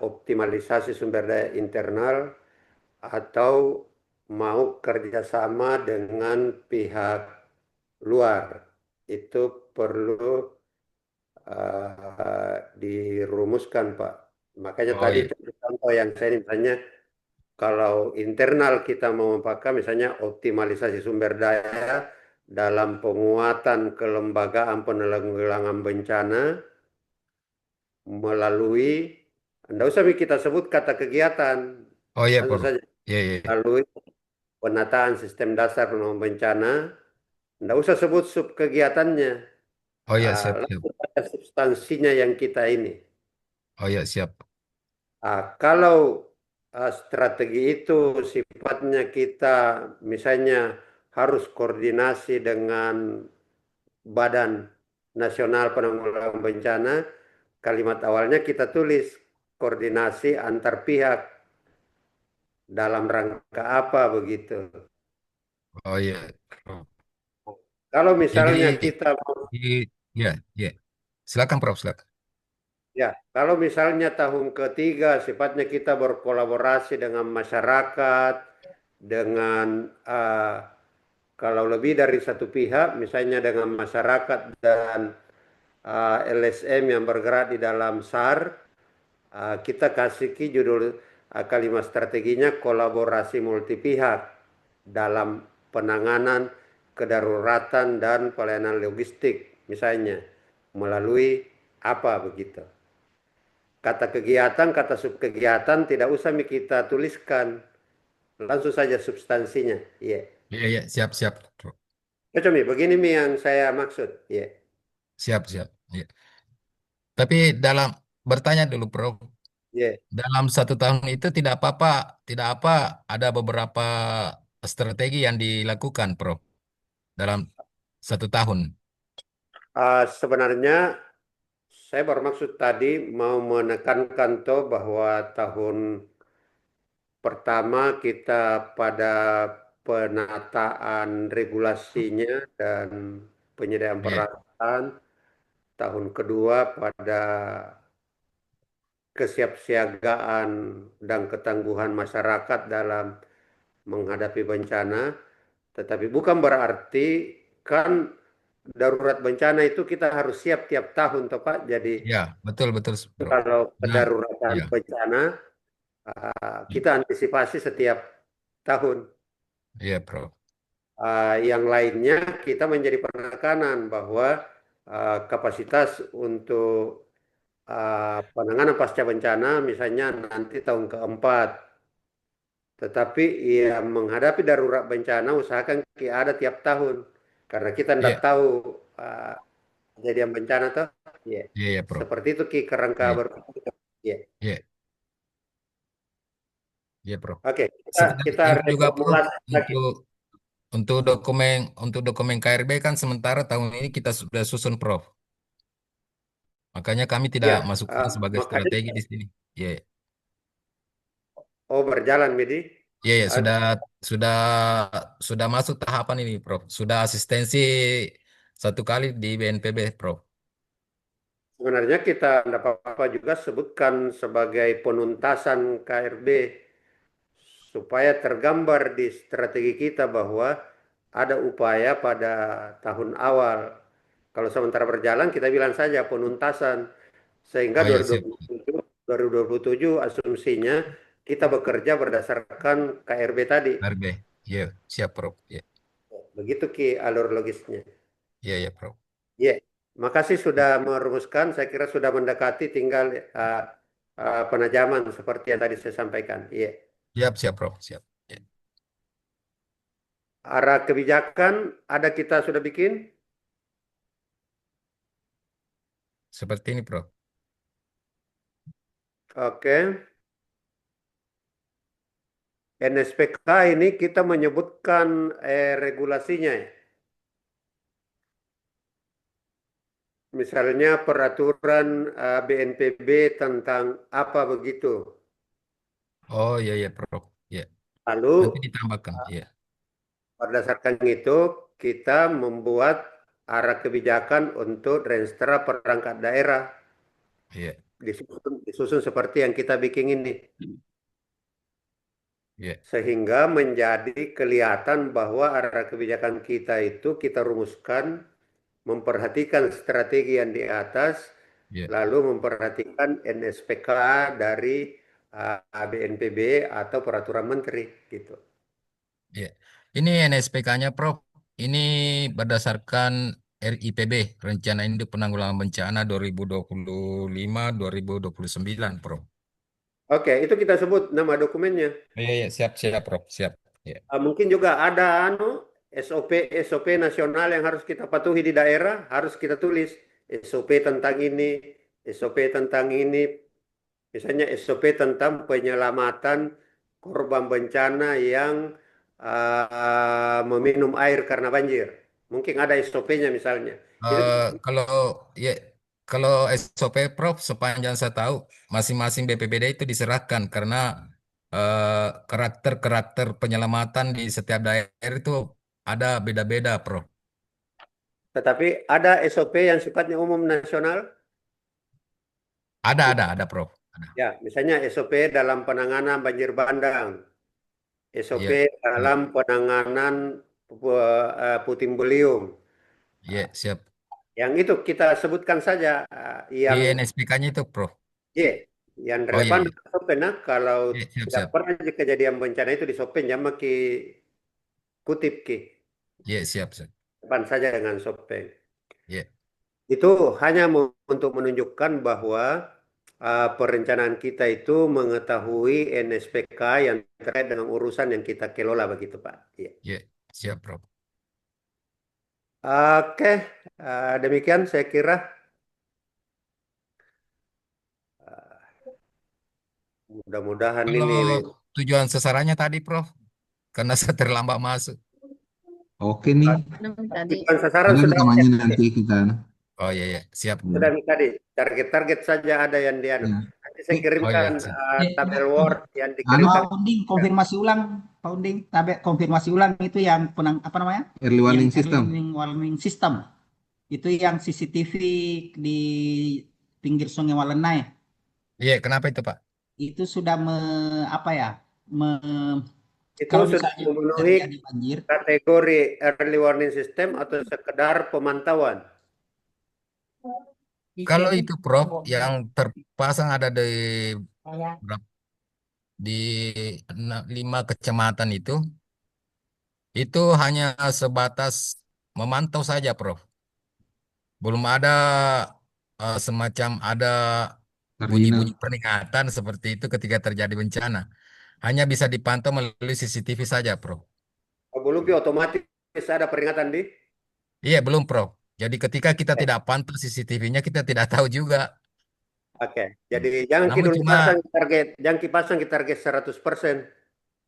optimalisasi sumber daya internal atau mau kerjasama dengan pihak luar. Itu perlu dirumuskan, Pak. Makanya Oh tadi iya, contoh yang saya misalnya kalau internal kita mau memakai misalnya optimalisasi sumber daya dalam penguatan kelembagaan penanggulangan bencana melalui, tidak usah kita sebut kata kegiatan, oh iya, langsung Prof. saja Iya, iya, iya. melalui penataan sistem dasar penanggulangan bencana, tidak usah sebut sub kegiatannya, Oh iya, siap, siap. langsung pada substansinya yang kita ini. Oh iya, siap. Kalau strategi itu sifatnya kita misalnya harus koordinasi dengan Badan Nasional Penanggulangan Bencana, kalimat awalnya kita tulis koordinasi antar pihak dalam rangka apa begitu. Oh iya, Prof. Kalau Jadi, misalnya kita di, ya, ya. Silakan, Prof. Silakan. ya, kalau misalnya tahun ketiga sifatnya kita berkolaborasi dengan masyarakat, dengan kalau lebih dari satu pihak, misalnya dengan masyarakat dan LSM yang bergerak di dalam SAR, kita kasih judul kalimat strateginya kolaborasi multi pihak dalam penanganan kedaruratan dan pelayanan logistik, misalnya melalui apa begitu. Kata kegiatan, kata subkegiatan tidak usah kita tuliskan, langsung saja substansinya. Iya. Iya, iya, siap, siap, Prof. Cocok Mi, begini Mi yang saya maksud. Iya. Siap, siap. Iya. Tapi dalam bertanya dulu, Prof. Iya. Dalam satu tahun itu tidak apa, ada beberapa strategi yang dilakukan, Prof. Dalam satu tahun. Sebenarnya saya bermaksud tadi mau menekankan toh bahwa tahun pertama kita pada penataan regulasinya dan penyediaan Iya, peralatan, tahun kedua pada kesiapsiagaan dan ketangguhan masyarakat dalam menghadapi bencana, tetapi bukan berarti kan darurat bencana itu kita harus siap tiap tahun, toh Pak. Jadi ya, betul, betul, Prof. kalau Nah, kedaruratan iya, bencana kita antisipasi setiap tahun. Iya, Prof. Yang lainnya kita menjadi penekanan bahwa kapasitas untuk penanganan pasca bencana misalnya nanti tahun keempat. Tetapi ya menghadapi darurat bencana usahakan ada tiap tahun. Karena kita tidak Iya, tahu uh, kejadian bencana tuh. Ya. iya, iya, Prof. Seperti itu Ki kerangka Iya, berpikir. Ya. iya, iya, Prof. Oke, kita Sekedar ini juga, Prof, reformulasi lagi. untuk dokumen KRB kan sementara tahun ini kita sudah susun, Prof. Makanya kami tidak Ya, masukkan sebagai makanya strategi di sini. Iya, berjalan Medi. iya, iya, Uh, sudah sudah masuk tahapan ini, Prof. Sudah asistensi 1 kali di BNPB, Prof. Sebenarnya kita tidak apa-apa juga sebutkan sebagai penuntasan KRB supaya tergambar di strategi kita bahwa ada upaya pada tahun awal. Kalau sementara berjalan kita bilang saja penuntasan sehingga Oh ya, siap. 2027 asumsinya kita bekerja berdasarkan KRB tadi. KRB. Iya, siap, Prof. Iya, Begitu Ki alur logisnya. iya, iya, Prof. Ya, makasih sudah merumuskan. Saya kira sudah mendekati tinggal penajaman seperti yang tadi saya sampaikan. Iya. Siap, siap, Prof. Siap. Iya. Arah kebijakan ada kita sudah bikin. Seperti ini, Prof. Oke. NSPK ini kita menyebutkan regulasinya. Misalnya peraturan BNPB tentang apa begitu. Oh iya, iya, Prof. Iya. Lalu Nanti ditambahkan. Iya, berdasarkan itu kita membuat arah kebijakan untuk renstra perangkat daerah. iya, Disusun seperti yang kita bikin ini. iya, Sehingga menjadi kelihatan bahwa arah kebijakan kita itu kita rumuskan memperhatikan strategi yang di atas, iya, lalu memperhatikan NSPK dari BNPB atau peraturan menteri gitu. iya. Ini NSPK-nya, Prof. Ini berdasarkan RIPB, Rencana Induk Penanggulangan Bencana 2025-2029, Prof. Oke, itu kita sebut nama dokumennya. Iya, iya, siap, siap, Prof. Siap. Iya, Mungkin juga ada SOP nasional yang harus kita patuhi di daerah, harus kita tulis SOP tentang ini, SOP tentang ini, misalnya SOP tentang penyelamatan korban bencana yang meminum air karena banjir. Mungkin ada SOP-nya misalnya. Kalau ya kalau SOP, Prof, sepanjang saya tahu masing-masing BPBD itu diserahkan karena karakter-karakter penyelamatan di setiap daerah itu ada beda-beda, Prof. Tetapi ada SOP yang sifatnya umum nasional. Ada, Prof. Ada. Ya, misalnya SOP dalam penanganan banjir bandang, SOP Iya, dalam penanganan puting beliung. iya, siap. Yang itu kita sebutkan saja Di yang NSPK-nya itu, Prof. yang Oh iya, relevan iya. SOP. Nah, kalau Iya, siap, tidak siap. pernah kejadian bencana itu di SOP, jangan kutip Iya, siap, siap. depan saja dengan SOP. Iya, Itu hanya untuk menunjukkan bahwa perencanaan kita itu mengetahui NSPK yang terkait dengan urusan yang kita kelola begitu Pak. Iya. iya, siap, Prof. Oke, demikian saya kira. Mudah-mudahan Kalau ini tujuan sasarannya tadi, Prof, karena saya terlambat masuk. Oke nih. Tadi. tujuan sasaran Ada sudah rekamannya nanti kita. Oh iya, iya, siap. sudah tadi target-target saja ada yang Ya. nanti saya kirimkan Oh, iya, tabel Word yang Anu dikirimkan. Pak Unding, konfirmasi ulang, Pak Unding, konfirmasi ulang itu yang apa namanya? Early warning Yang system. early warning system. Itu yang CCTV di pinggir Sungai Walenai. Iya, kenapa itu, Pak? Itu sudah apa ya? Itu Kalau sudah misalnya memenuhi terjadi banjir, kategori early warning system atau sekedar pemantauan. Kalau itu, Prof, yang terpasang ada di berapa? di 5 kecamatan itu hanya sebatas memantau saja, Prof. Belum ada semacam ada bunyi-bunyi Terminal. peringatan seperti itu ketika terjadi bencana. Hanya bisa dipantau melalui CCTV saja, Prof. Oh, belum otomatis ada peringatan di. Iya, belum, Prof. Jadi ketika kita Eh, tidak pantau CCTV-nya, kita tidak tahu juga. Oke, jadi jangan Namun kita dulu cuma, pasang target, jangan kita pasang kita target 100%.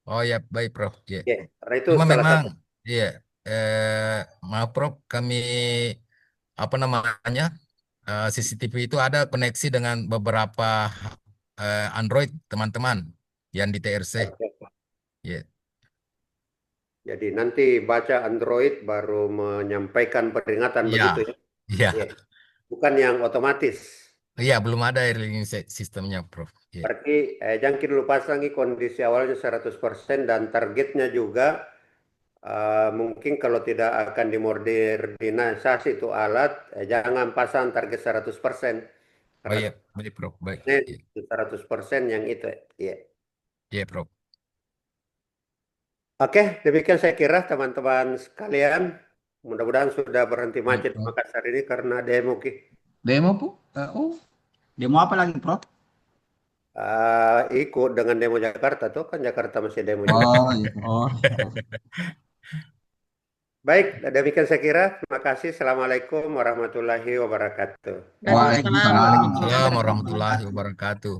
oh ya, baik, Prof. Ya. Ya, karena itu Cuma salah memang, satu. iya, maaf, Prof, kami apa namanya CCTV itu ada koneksi dengan beberapa Android teman-teman yang di TRC. Oke. Ya, Jadi nanti baca Android baru menyampaikan peringatan iya, begitu ya. iya, Ya, bukan yang otomatis. iya, belum ada early sistemnya, Prof. Ya, Berarti jangan kita dulu pasangi kondisi awalnya 100% dan targetnya juga mungkin kalau tidak akan dimodernisasi itu alat, jangan pasang target 100%. oh Karena iya, baik, Prof. Baik, ya, 100% yang itu. Ya. ya, Prof. Oke, demikian saya kira teman-teman sekalian. Mudah-mudahan sudah berhenti Baik, macet di Prof. Makassar ini karena demo Ki. Demo, Bu? Oh, Demo apa lagi, Prof? Ikut dengan demo Jakarta tuh kan Jakarta masih demo juga. oh, iya. Oh. Baik, demikian saya kira. Terima kasih. Assalamualaikum warahmatullahi wabarakatuh. Waalaikumsalam Waalaikumsalam. warahmatullahi Waalaikumsalam wabarakatuh. warahmatullahi wabarakatuh.